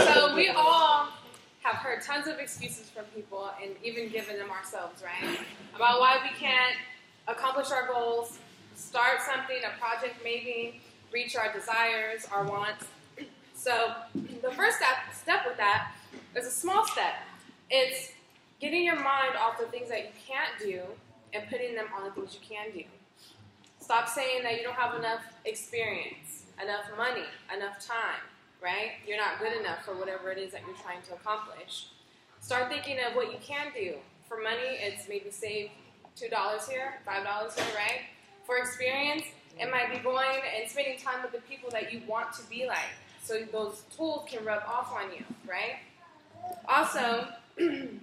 So we all have heard tons of excuses from people and even given them ourselves, right? About why we can't accomplish our goals, start something, a project maybe, reach our desires, our wants. So the first step with that is a small step. It's getting your mind off the things that you can't do and putting them on the things you can do. Stop saying that you don't have enough experience, enough money, enough time, right? You're not good enough for whatever it is that you're trying to accomplish. Start thinking of what you can do. For money, it's maybe save $2 here, $5 here, right? For experience, it might be going and spending time with the people that you want to be like, so those tools can rub off on you, right? Also, who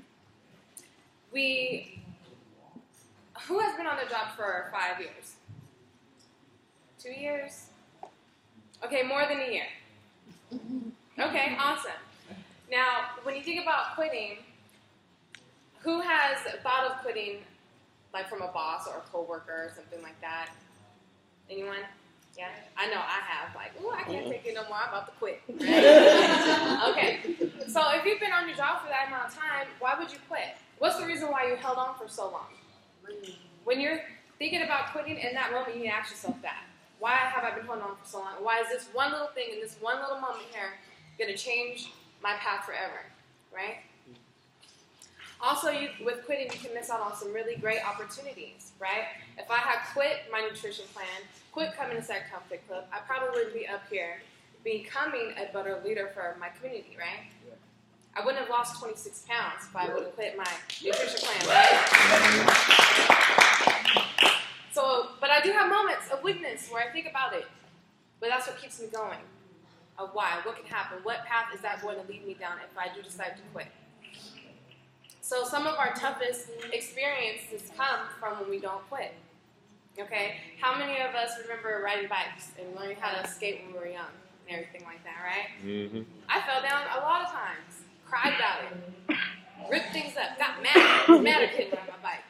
has been on the job for 5 years? 2 years? Okay, more than a year. Okay, awesome. Now, when you think about quitting, who has thought of quitting, like from a boss or a coworker or something like that? Anyone? Yeah? I know I have. Like, ooh, I can't take it no more. I'm about to quit. Right? Okay. So if you've been on your job for that amount of time, why would you quit? What's the reason why you held on for so long? When you're thinking about quitting, in that moment, you need to ask yourself that. Why have I been holding on for so long? Why is this one little thing in this one little moment here going to change my path forever, right? Also, with quitting, you can miss out on some really great opportunities, right? If I had quit my nutrition plan, quit coming to Sac Conflict Club, I probably wouldn't be up here becoming a better leader for my community, right? I wouldn't have lost 26 pounds if I would have quit my nutrition plan, right? So, but I do have moments of weakness where I think about it. But that's what keeps me going. Of why, what can happen, what path is that going to lead me down if I do decide to quit? So some of our toughest experiences come from when we don't quit. Okay? How many of us remember riding bikes and learning how to skate when we were young and everything like that, right? Mm-hmm. I fell down a lot of times, cried about it, ripped things up, got mad I couldn't ride my bike.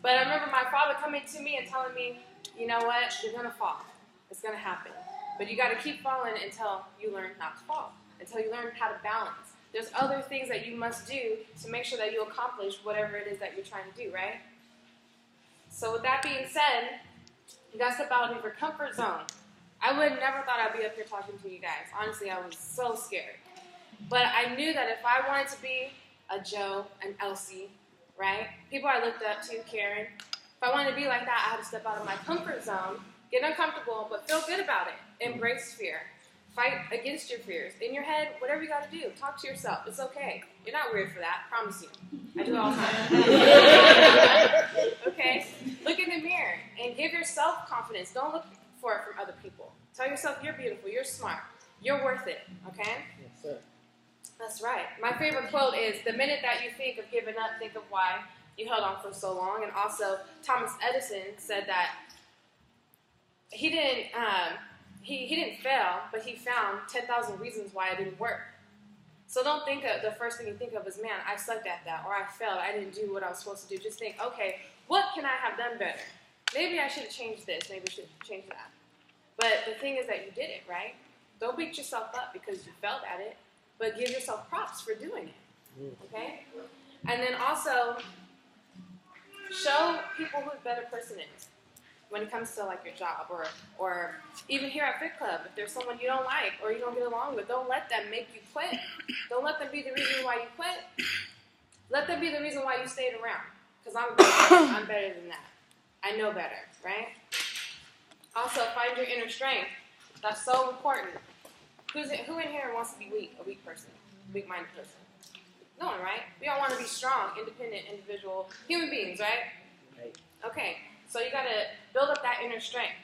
But I remember my father coming to me and telling me, you know what, you're going to fall. It's going to happen. But you got to keep falling until you learn not to fall, until you learn how to balance. There's other things that you must do to make sure that you accomplish whatever it is that you're trying to do, right? So with that being said, you got to step out of your comfort zone. I would never thought I'd be up here talking to you guys. Honestly, I was so scared. But I knew that if I wanted to be a Joe, an Elsie, right? People I looked up to, Karen. If I wanted to be like that, I had to step out of my comfort zone, get uncomfortable, but feel good about it. Embrace fear. Fight against your fears. In your head, whatever you got to do, talk to yourself. It's okay. You're not weird for that. I promise you. I do it all the time. Okay? Look in the mirror and give yourself confidence. Don't look for it from other people. Tell yourself you're beautiful. You're smart. You're worth it. Okay? Yes, sir. That's right. My favorite quote is, the minute that you think of giving up, think of why you held on for so long. And also, Thomas Edison said that he didn't fail, but he found 10,000 reasons why it didn't work. So don't think of the first thing you think of is, man, I sucked at that, or I failed, I didn't do what I was supposed to do. Just think, okay, what can I have done better? Maybe I should have changed this, maybe I should have changed that. But the thing is that you did it, right? Don't beat yourself up because you failed at it, but give yourself props for doing it, okay? And then also, show people who a better person is. When it comes to like your job or even here at Fit Club, if there's someone you don't like or you don't get along with, don't let them make you quit. Don't let them be the reason why you quit. Let them be the reason why you stayed around. Because I'm better than that. I know better, right? Also, find your inner strength. That's so important. Who in here wants to be weak? A weak person, weak-minded person? No one, right? We all want to be strong, independent, individual human beings, right? Okay. So you got to build up that inner strength.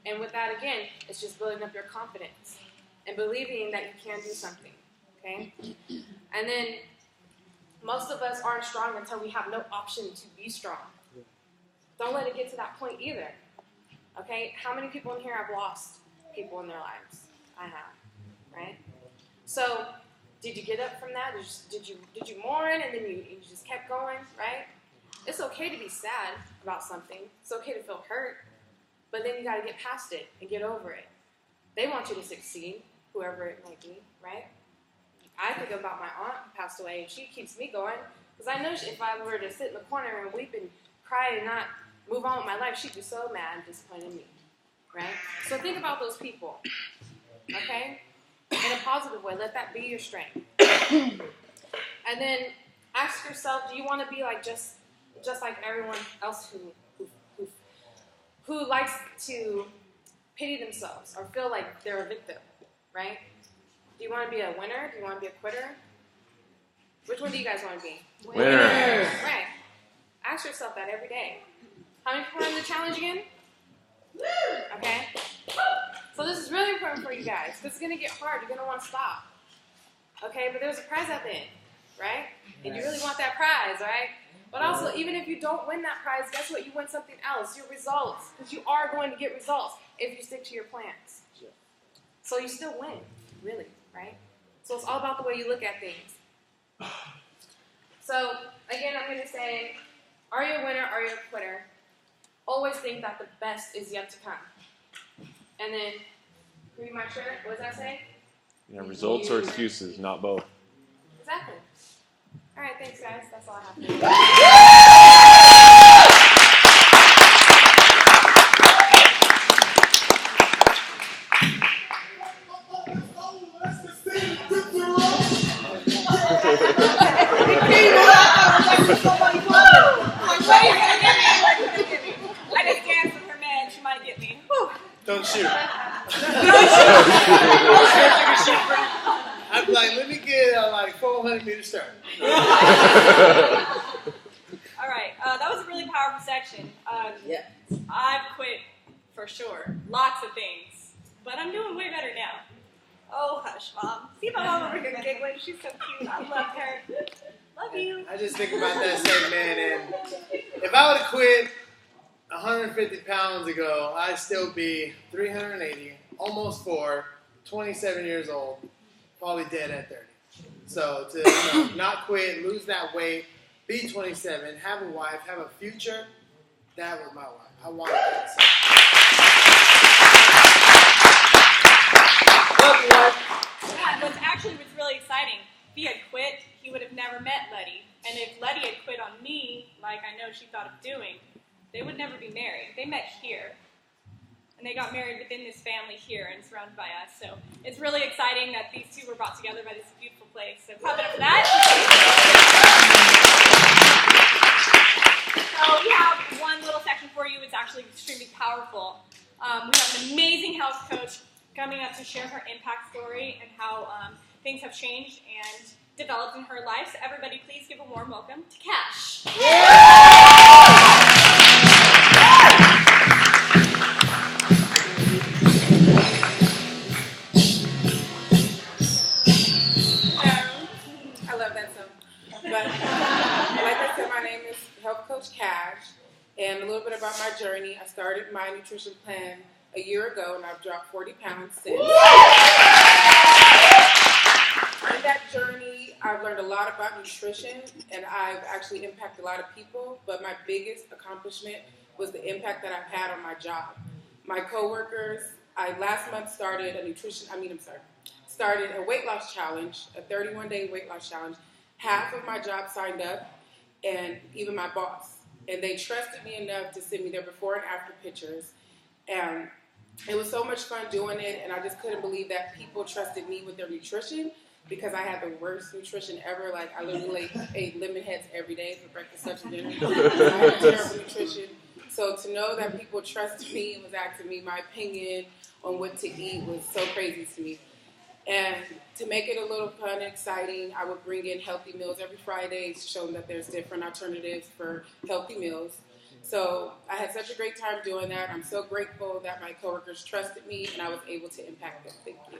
And with that, again, it's just building up your confidence and believing that you can do something, okay? And then most of us aren't strong until we have no option to be strong. Don't let it get to that point either, okay? How many people in here have lost people in their lives? I have, right? So did you get up from that? Did you mourn and then you just kept going, right? It's okay to be sad about something. It's okay to feel hurt. But then you got to get past it and get over it. They want you to succeed, whoever it might be, right? I think about my aunt who passed away, and she keeps me going. Because I know if I were to sit in the corner and weep and cry and not move on with my life, she'd be so mad and disappointed in me, right? So think about those people, okay? In a positive way. Let that be your strength. And then ask yourself, do you want to be like just like everyone else who likes to pity themselves or feel like they're a victim, right? Do you want to be a winner? Do you want to be a quitter? Which one do you guys want to be? Winner. Right. Ask yourself that every day. How many times the challenge again? Okay. So this is really important for you guys because it's going to get hard. You're going to want to stop. Okay, but there's a prize at the end, right? And you really want that prize, right? But also, even if you don't win that prize, guess what? You win something else, your results. Because you are going to get results if you stick to your plans. So you still win, really, right? So it's all about the way you look at things. So, again, I'm going to say, are you a winner? Are you a quitter? Always think that the best is yet to come. And then, read my shirt. What does that say? Yeah, results or excuses, not both. Exactly. All right, thanks, guys. That's all I have to do. I just danced with her man. She might get me. Whew. Don't shoot. I'm like, let me get like 400 meter start. All right, that was a really powerful section. Yeah. I've quit for sure. Lots of things. But I'm doing way better now. Oh, hush, Mom. See my mom over here giggling. She's so cute. I love her. Love you. I just think about that segment, and if I would have quit 150 pounds ago, I'd still be 380, almost 4, 27 years old, probably dead at 30. So to not quit, lose that weight, be 27, have a wife, have a future, that was my life. I wanted that. Love you, wife. Yeah, what's really exciting, if he had quit, he would have never met Letty. And if Letty had quit on me, like I know she thought of doing, they would never be married. They met here. And they got married within this family here and surrounded by us. So it's really exciting that these two were brought together by this beautiful place. So clap it up for that. So we have one little section for you. It's actually extremely powerful. We have an amazing health coach coming up to share her impact story and how things have changed and developed in her life. So everybody, please give a warm welcome to Cash. I love that song. But like I said, my name is Health Coach Cash, and a little bit about my journey. I started my nutrition plan a year ago, and I've dropped 40 pounds since. In that journey, I've learned a lot about nutrition, and I've actually impacted a lot of people, but my biggest accomplishment was the impact that I've had on my job. My coworkers, I last month started a weight loss challenge, a 31-day weight loss challenge. Half of my job signed up, and even my boss. And they trusted me enough to send me their before and after pictures. And it was so much fun doing it, and I just couldn't believe that people trusted me with their nutrition because I had the worst nutrition ever. Like, I literally ate lemon heads every day for breakfast, lunch, and dinner. I had terrible nutrition. So to know that people trusted me and was asking me my opinion on what to eat was so crazy to me. And to make it a little fun and exciting, I would bring in healthy meals every Friday to show them that there's different alternatives for healthy meals. So I had such a great time doing that. I'm so grateful that my coworkers trusted me and I was able to impact them. Thank you.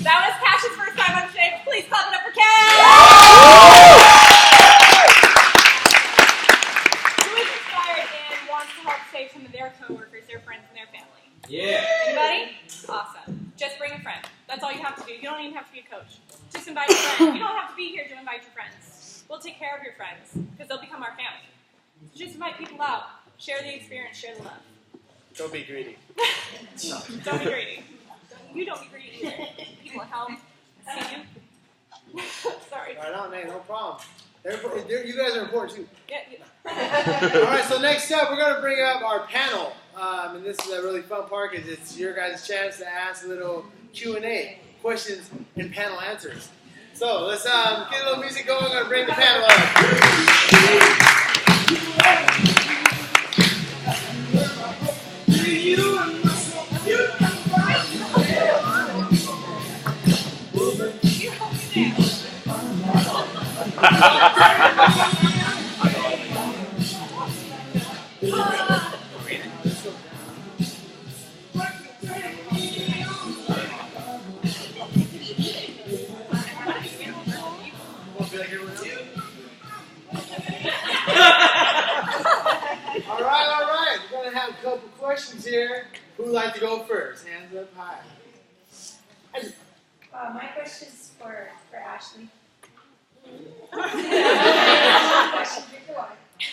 That was Cash's first time on stage. Please clap it up for Cash! Who is inspired and wants to help save some of their coworkers, their friends, and their family? Yeah. Anybody? Awesome. Just bring a friend. That's all you have to do. You don't even have to be a coach. Just invite a friend. we'll take care of your friends because they'll become our family. So just invite people out, share the experience, share the love. Don't be greedy. Don't be greedy. You don't be greedy either. People at home see you. Sorry. Right on, man. No problem. You guys are important too. Yeah. All right. So next up, we're going to bring up our panel, and this is a really fun part because it's your guys' chance to ask a little Q&A, questions and panel answers. So let's get a little music going. I'm going to bring the panel up. All right. We're going to have a couple questions here. Who would like to go first? Hands up high. My question's for Ashley.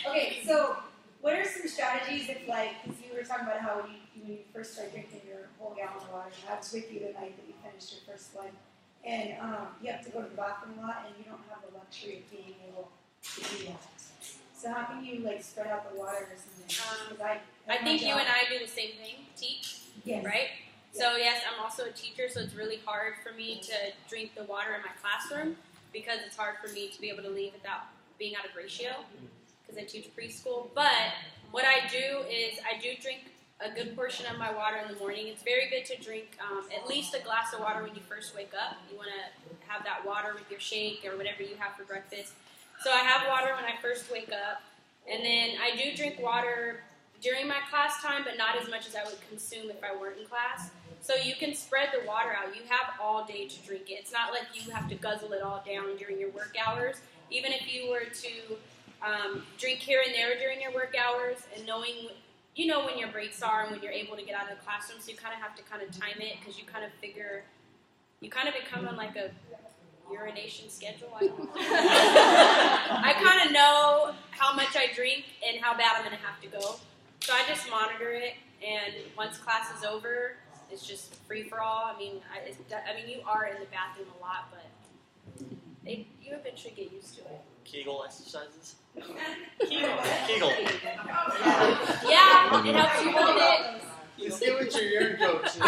Okay, so what are some strategies if, like, because you were talking about how when you first started drinking your whole gallon of water, I was with you the night that you finished your first one, and you have to go to the bathroom a lot, and you don't have the luxury of being able to do that. So how can you, like, spread out the water or something? I think you and I do the same thing, teach, yes. Right? So yes, I'm also a teacher, so it's really hard for me to drink the water in my classroom because it's hard for me to be able to leave without being out of ratio because I teach preschool. But what I do is I do drink a good portion of my water in the morning. It's very good to drink at least a glass of water when you first wake up. You want to have that water with your shake or whatever you have for breakfast. So I have water when I first wake up, and then I do drink water during my class time, but not as much as I would consume if I weren't in class. So you can spread the water out. You have all day to drink it. It's not like you have to guzzle it all down during your work hours. Even if you were to drink here and there during your work hours and knowing, you know, when your breaks are and when you're able to get out of the classroom, so you kind of have to kind of time it because you kind of figure, you kind of become on like a urination schedule. I don't know. I kind of know how much I drink and how bad I'm going to have to go. So I just monitor it, and once class is over, it's just free for all. I mean, you are in the bathroom a lot, but you eventually get used to it. Kegel exercises? Kegel. Yeah, it helps you hold it. Let's get with your urine coach. It's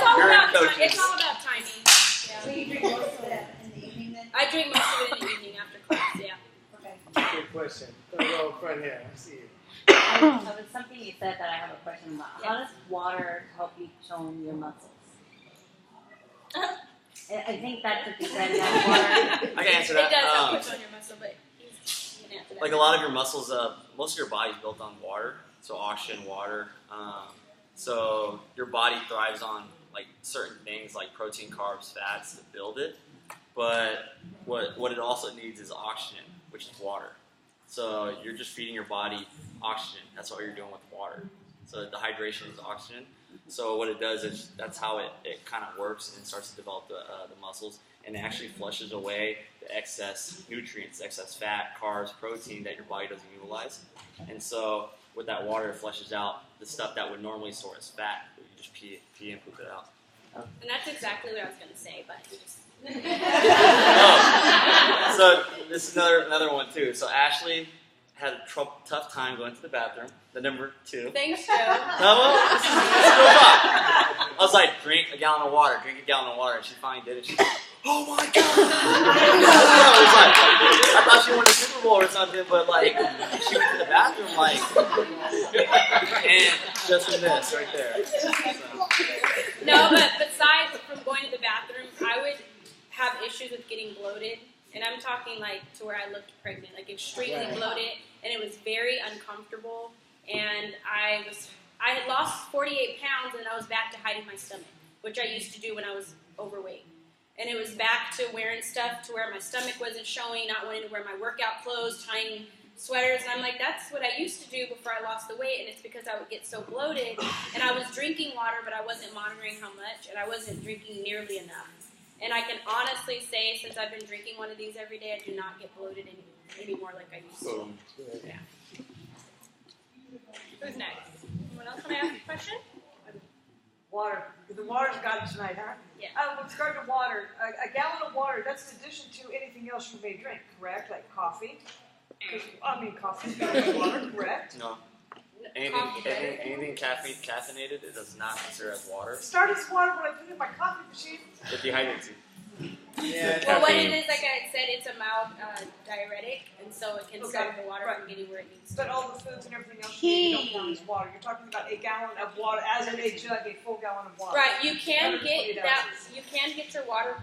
all about timing. Yeah. So you drink most of it in the evening then? I drink most of it in the evening after class, yeah. Okay. Good question. Gonna go front here. I see you. So it's something you said that I have a question about. How does water help you tone your muscles? I think that's what you said. That water. I can answer that. It does help you tone your muscle, but you can answer that. Like a lot of your muscles, most of your body is built on water, so oxygen, water. So your body thrives on like certain things like protein, carbs, fats to build it. But what it also needs is oxygen, which is water. So you're just feeding your body oxygen. That's what you're doing with water. So the hydration is oxygen. So what it does is that's how it kind of works and starts to develop the muscles, and it actually flushes away the excess nutrients, excess fat, carbs, protein that your body doesn't utilize. And so with that water, it flushes out the stuff that would normally store as fat. You just pee and poop it out. And that's exactly what I was going to say, but you just... So this is another one too. So Ashley had a tough time going to the bathroom. The number 2. Thanks, Joe. No, well, this is real talk. I was like, drink a gallon of water, and she finally did it. She's like, oh my god! I thought she won a Super Bowl or something, but like, she went to the bathroom like, and just in this right there. So. No, but besides from going to the bathroom, I would have issues with getting bloated. And I'm talking like to where I looked pregnant, like extremely bloated, and it was very uncomfortable. And I had lost 48 pounds, and I was back to hiding my stomach, which I used to do when I was overweight. And it was back to wearing stuff to where my stomach wasn't showing, not wanting to wear my workout clothes, tying sweaters. And I'm like, that's what I used to do before I lost the weight, and it's because I would get so bloated. And I was drinking water, but I wasn't monitoring how much, and I wasn't drinking nearly enough. And I can honestly say, since I've been drinking one of these every day, I do not get bloated anymore like I used to. Yeah. Who's next? Anyone else want to ask a question? Water. The water's got it tonight, huh? Yeah. With regard to water, a gallon of water, that's in addition to anything else you may drink, correct? Like coffee? Coffee is water, correct? No. Anything caffeinated, it does not consider as water. It started as water when I put it in my coffee machine. It dehydrates you. Yeah. Well, what it is, like I said, it's a mild diuretic, and so it can stop the water from getting where it needs to. But all the foods and everything else you don't want is water. You're talking about a gallon of water, as in a jug, a full gallon of water. Right, you can get that. You can get your water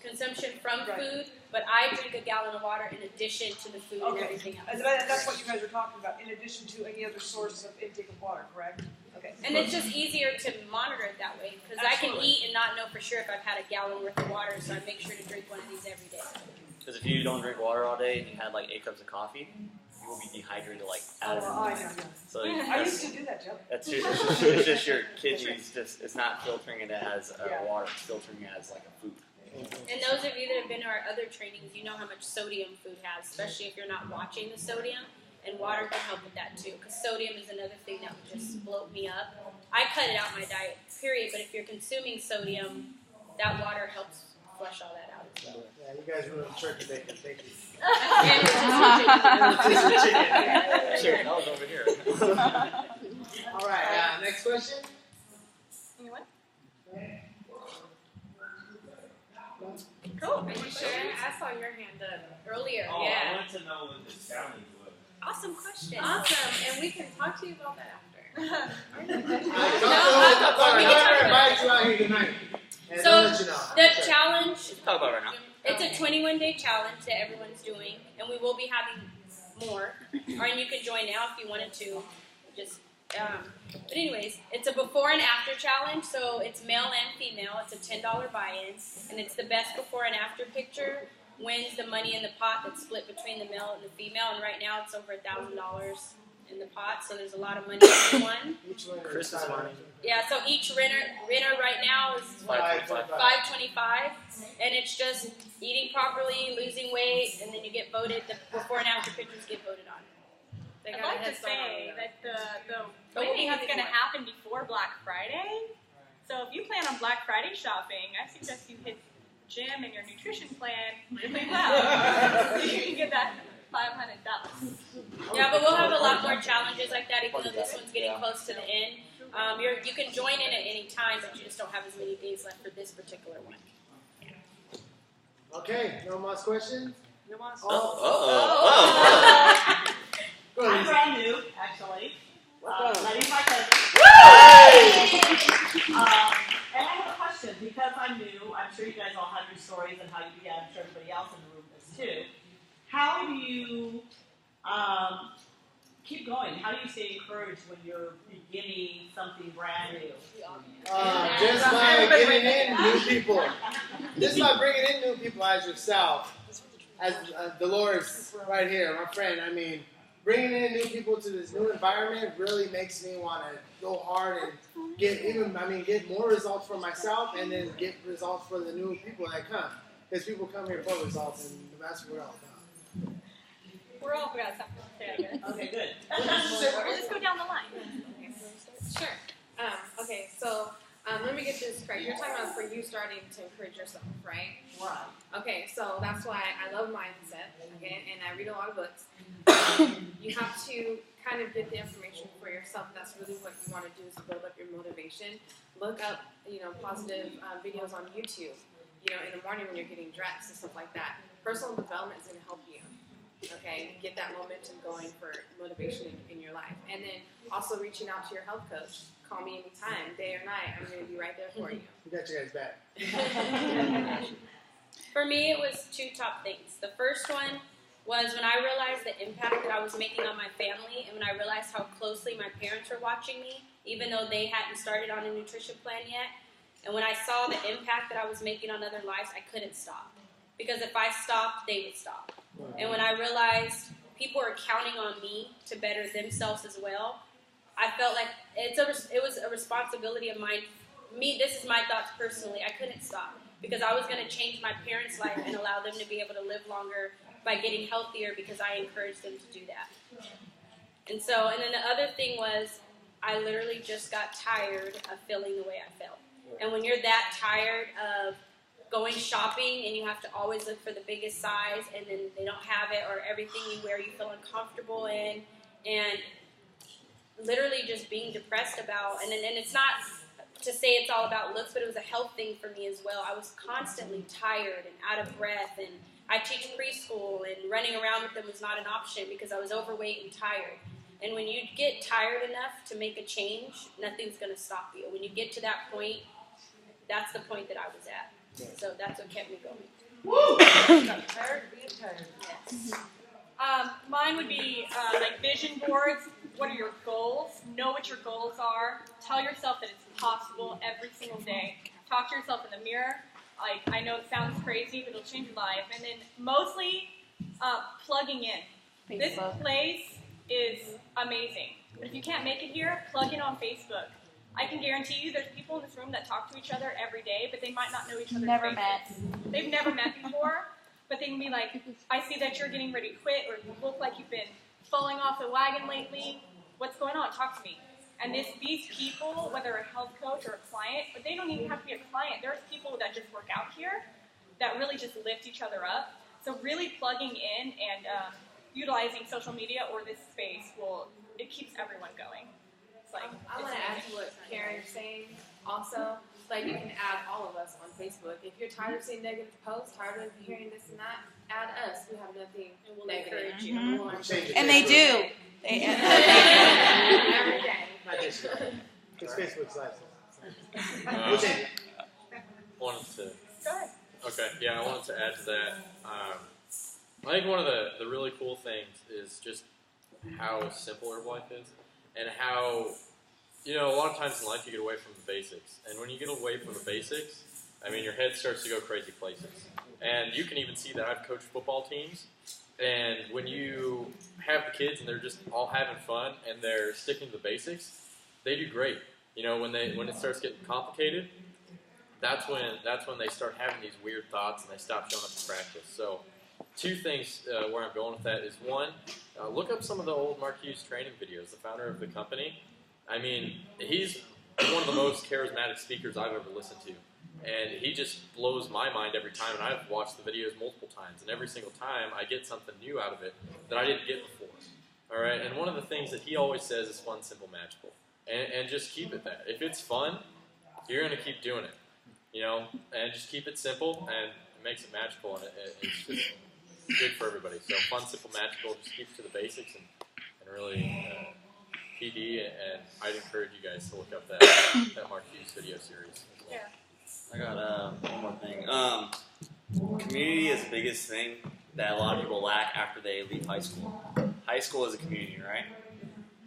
consumption from food, but I drink a gallon of water in addition to the food and everything else. And that's what you guys are talking about, in addition to any other source of intake of water, correct? Okay. And it's just easier to monitor it that way, because I can eat and not know for sure if I've had a gallon worth of water, so I make sure to drink one of these every day. Because if you don't drink water all day and you had like 8 cups of coffee, you will be dehydrated like out of I know. So I used to do that, Joe. It's just your kidneys, it's not filtering it as water, it's filtering it as like a food. And those of you that have been to our other trainings, you know how much sodium food has, especially if you're not watching the sodium. And water can help with that too, because sodium is another thing that would just bloat me up. I cut it out my diet, period. But if you're consuming sodium, that water helps flush all that out as well. Yeah, you guys ruined turkey bacon. Thank you. Sure, that was over here. All right, next question. Anyone? Cool. Are you sure? I saw your hand up earlier. Oh, yeah. I wanted to know what the challenge was. Awesome question. Awesome. And we can talk to you about that after. Invite you out here tonight. And So we'll let you know. the challenge, Talk about it right now. it's a 21-day challenge that everyone's doing, and we will be having more. And you can join now if you wanted to. Just, but anyways, it's a before and after challenge. So it's male and female. It's a $10 buy-in, and it's the best before and after picture wins the money in the pot that's split between the male and the female. And right now it's over $1,000 in the pot, so there's a lot of money for one. Christmas money. Yeah, so each winner right now is $5.25. $5.25, and it's just eating properly, losing weight, and then you get voted. The before and after pictures get voted on. They I'd got a like head to start on say that. that the But we'll be winning is having going to more. happen before Black Friday. So if you plan on Black Friday shopping, I suggest you hit gym and your nutrition plan really well. So you can get that $500. Yeah, but we'll have a lot more challenges like that, even though this one's getting close to the end. You can join in at any time, but you just don't have as many days left for this particular one. Okay, no more questions? No more. Go ahead, I'm Lisa. brand new, actually. Letty's my cousin. And I have a question, because I'm new, I'm sure you guys all have your stories and how you began, I'm sure everybody else in the room does too. How do you keep going? How do you stay encouraged when you're beginning something brand new? Just by getting in new people. Just by bringing in new people as yourself. As Dolores right here, my friend. I mean, bringing in new people to this new environment really makes me want to go hard and get more results for myself, and then get results for the new people that come. Because people come here for results, and that's where we're all about. We're all got something to say, I guess. Okay, good. Let's go down the line. Sure. Okay, so let me get this correct. You're talking about for you starting to encourage yourself, right? Right. Okay, so that's why I love mindset, okay, and I read a lot of books. You have to kind of get the information for yourself. That's really what you want to do, is build up your motivation. Look up, positive videos on YouTube, in the morning when you're getting dressed and stuff like that. Personal development is going to help you, okay, get that momentum going for motivation in your life. And then also reaching out to your health coach. Call me anytime, day or night. I'm going to be right there for you. We got you guys back. For me, it was two top things. The first one was when I realized the impact that I was making on my family, and when I realized how closely my parents were watching me, even though they hadn't started on a nutrition plan yet. And when I saw the impact that I was making on other lives, I couldn't stop. Because if I stopped, they would stop. And when I realized people are counting on me to better themselves as well, I felt like it was a responsibility of mine this is my thoughts personally, I couldn't stop because I was going to change my parents' life and allow them to be able to live longer by getting healthier because I encouraged them to do that. And then the other thing was I literally just got tired of feeling the way I felt. And when you're that tired of going shopping and you have to always look for the biggest size and then they don't have it, or everything you wear you feel uncomfortable in, and literally just being depressed about, and it's not to say it's all about looks, but it was a health thing for me as well. I was constantly tired and out of breath, and I teach preschool, and running around with them was not an option because I was overweight and tired. And when you get tired enough to make a change, nothing's going to stop you. When you get to that point, that's the point that I was at. So that's what kept me going. Woo! Tired of being tired. Yes. Mine would be like vision boards. What are your goals? Know what your goals are. Tell yourself that it's possible every single day. Talk to yourself in the mirror. Like, I know it sounds crazy, but it'll change your life. And then mostly plugging in. This place is amazing. But if you can't make it here, plug in on Facebook. I can guarantee you there's people in this room that talk to each other every day, but they might not know each other's Never faces. met. They've never met before, but they can be like, I see that you're getting ready to quit, or you look like you've been falling off the wagon lately. What's going on? Talk to me. And these people, whether a health coach or a client, but they don't even have to be a client. There's people that just work out here that really just lift each other up. So really plugging in and utilizing social media or this space it keeps everyone going. It's like, I want to add to what Karen's saying also. Like, you can add all of us on Facebook. If you're tired of seeing negative posts, tired of hearing this and that, add us. We have nothing negative. encourage you. Mm-hmm. And they do. Every day. Not just because Facebook's license. Uh, We'll change it. wanted to. Go ahead. Okay, yeah, I wanted to add to that. I think one of the really cool things is just how simple Herbalife is, and how, a lot of times in life you get away from the basics. And when you get away from the basics, I mean, your head starts to go crazy places. And you can even see that. I've coached football teams, and when you have the kids and they're just all having fun and they're sticking to the basics, they do great. When it starts getting complicated, that's when they start having these weird thoughts and they stop showing up to practice. So, two things where I'm going with that is, one, look up some of the old Mark Hughes training videos, the founder of the company. I mean, he's one of the most charismatic speakers I've ever listened to. And he just blows my mind every time, and I've watched the videos multiple times, and every single time I get something new out of it that I didn't get before. All right, and one of the things that he always says is fun, simple, magical. And just keep it that. If it's fun, you're going to keep doing it, and just keep it simple, and it makes it magical, and it's just good for everybody. So fun, simple, magical, just keep to the basics, and really PD, and I'd encourage you guys to look up that Mark Hughes video series as well. Yeah. I got one more thing. Community is the biggest thing that a lot of people lack after they leave high school. High school is a community, right?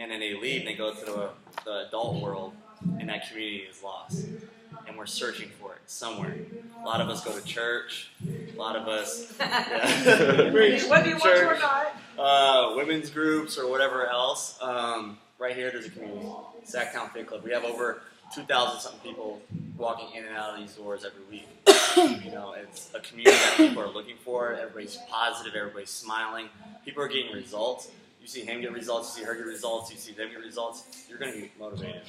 And then they leave and they go to the adult world, and that community is lost. And we're searching for it somewhere. A lot of us go to church. A lot of us, Whether you want to or not. Women's groups or whatever else. Right here, there's a community, Sacktown Fit Club. We have over 2,000 something people walking in and out of these doors every week. It's a community that people are looking for. Everybody's positive. Everybody's smiling. People are getting results. You see him get results. You see her get results. You see them get results. You're going to be motivated.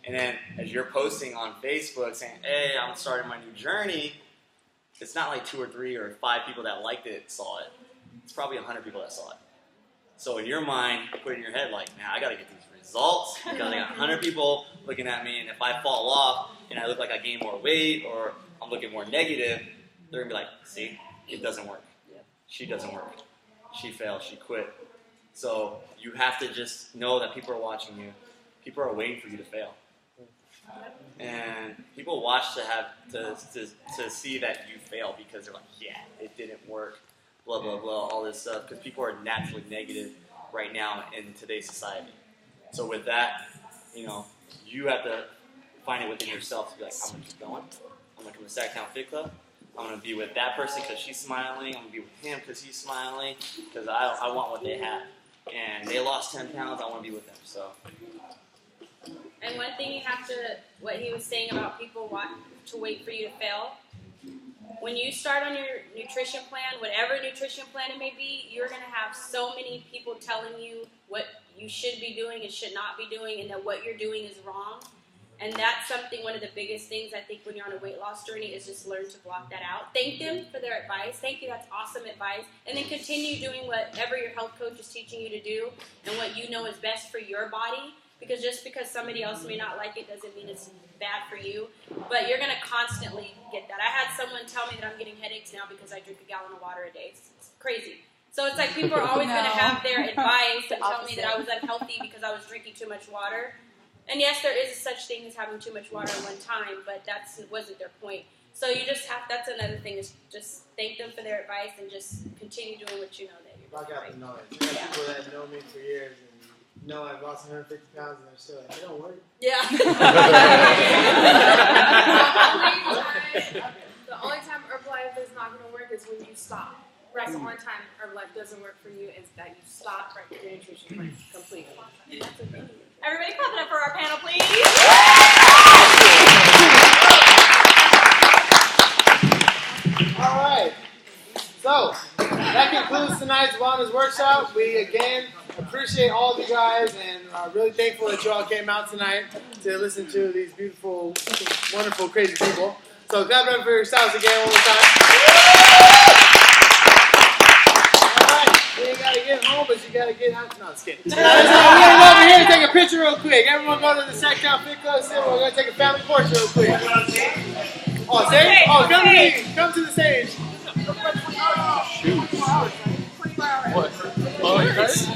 And then as you're posting on Facebook saying, hey, I'm starting my new journey, it's not like 2 or 3 or 5 people that liked it saw it. It's probably 100 people that saw it. So in your mind, put it in your head like, man, I got to get these results because I got 100 people looking at me, and if I fall off and I look like I gain more weight or I'm looking more negative, they're going to be like, see, it doesn't work. She doesn't work. She failed. She quit. So you have to just know that people are watching you. People are waiting for you to fail. And people watch to see that you fail because they're like, yeah, it didn't work, blah, blah, blah, all this stuff, because people are naturally negative right now in today's society. So with that, you have to find it within yourself to be like, I'm going to keep going. I'm going to come to Sacktown Fit Club. I'm going to be with that person because she's smiling. I'm going to be with him because he's smiling, because I want what they have. And they lost 10 pounds. I want to be with them. So And one thing you have to, what he was saying about people want to wait for you to fail. When you start on your nutrition plan, whatever nutrition plan it may be, you're going to have so many people telling you what you should be doing and should not be doing, and that what you're doing is wrong. And that's something, one of the biggest things I think when you're on a weight loss journey is just learn to block that out. Thank them for their advice. Thank you, that's awesome advice. And then continue doing whatever your health coach is teaching you to do and what you know is best for your body. Because just because somebody else may not like it doesn't mean it's bad for you. But you're going to constantly get that. I had someone tell me that I'm getting headaches now because I drink a gallon of water a day. It's crazy. So it's like people are always going to have their advice and tell me that I was unhealthy because I was drinking too much water. And yes, there is such thing as having too much water at one time, but that wasn't their point. So you just have, that's another thing, is just thank them for their advice and just continue doing what you know that you're doing. Block out the noise. I got people that know me for years and know I've lost 150 pounds and they're still like, it don't work. Yeah. The only time Herbalife is not going to work is when you stop. That's the only time Herbalife doesn't work for you, is that you stop your nutrition plan completely. That's okay. Everybody clap it up for our panel, please. All right. So that concludes tonight's wellness workshop. We again appreciate all of you guys and are really thankful that you all came out tonight to listen to these beautiful, wonderful, crazy people. So clap it up for yourselves again one more time. You ain't gotta get home, but you gotta get out. No, I'm just kidding. We're gonna go over here and take a picture real quick. Everyone go to the Sacktown Fit Club. We're gonna take a family portrait real quick. Oh, stage? Oh, come to me. Come to the stage. Shoot. What? Oh, you guys?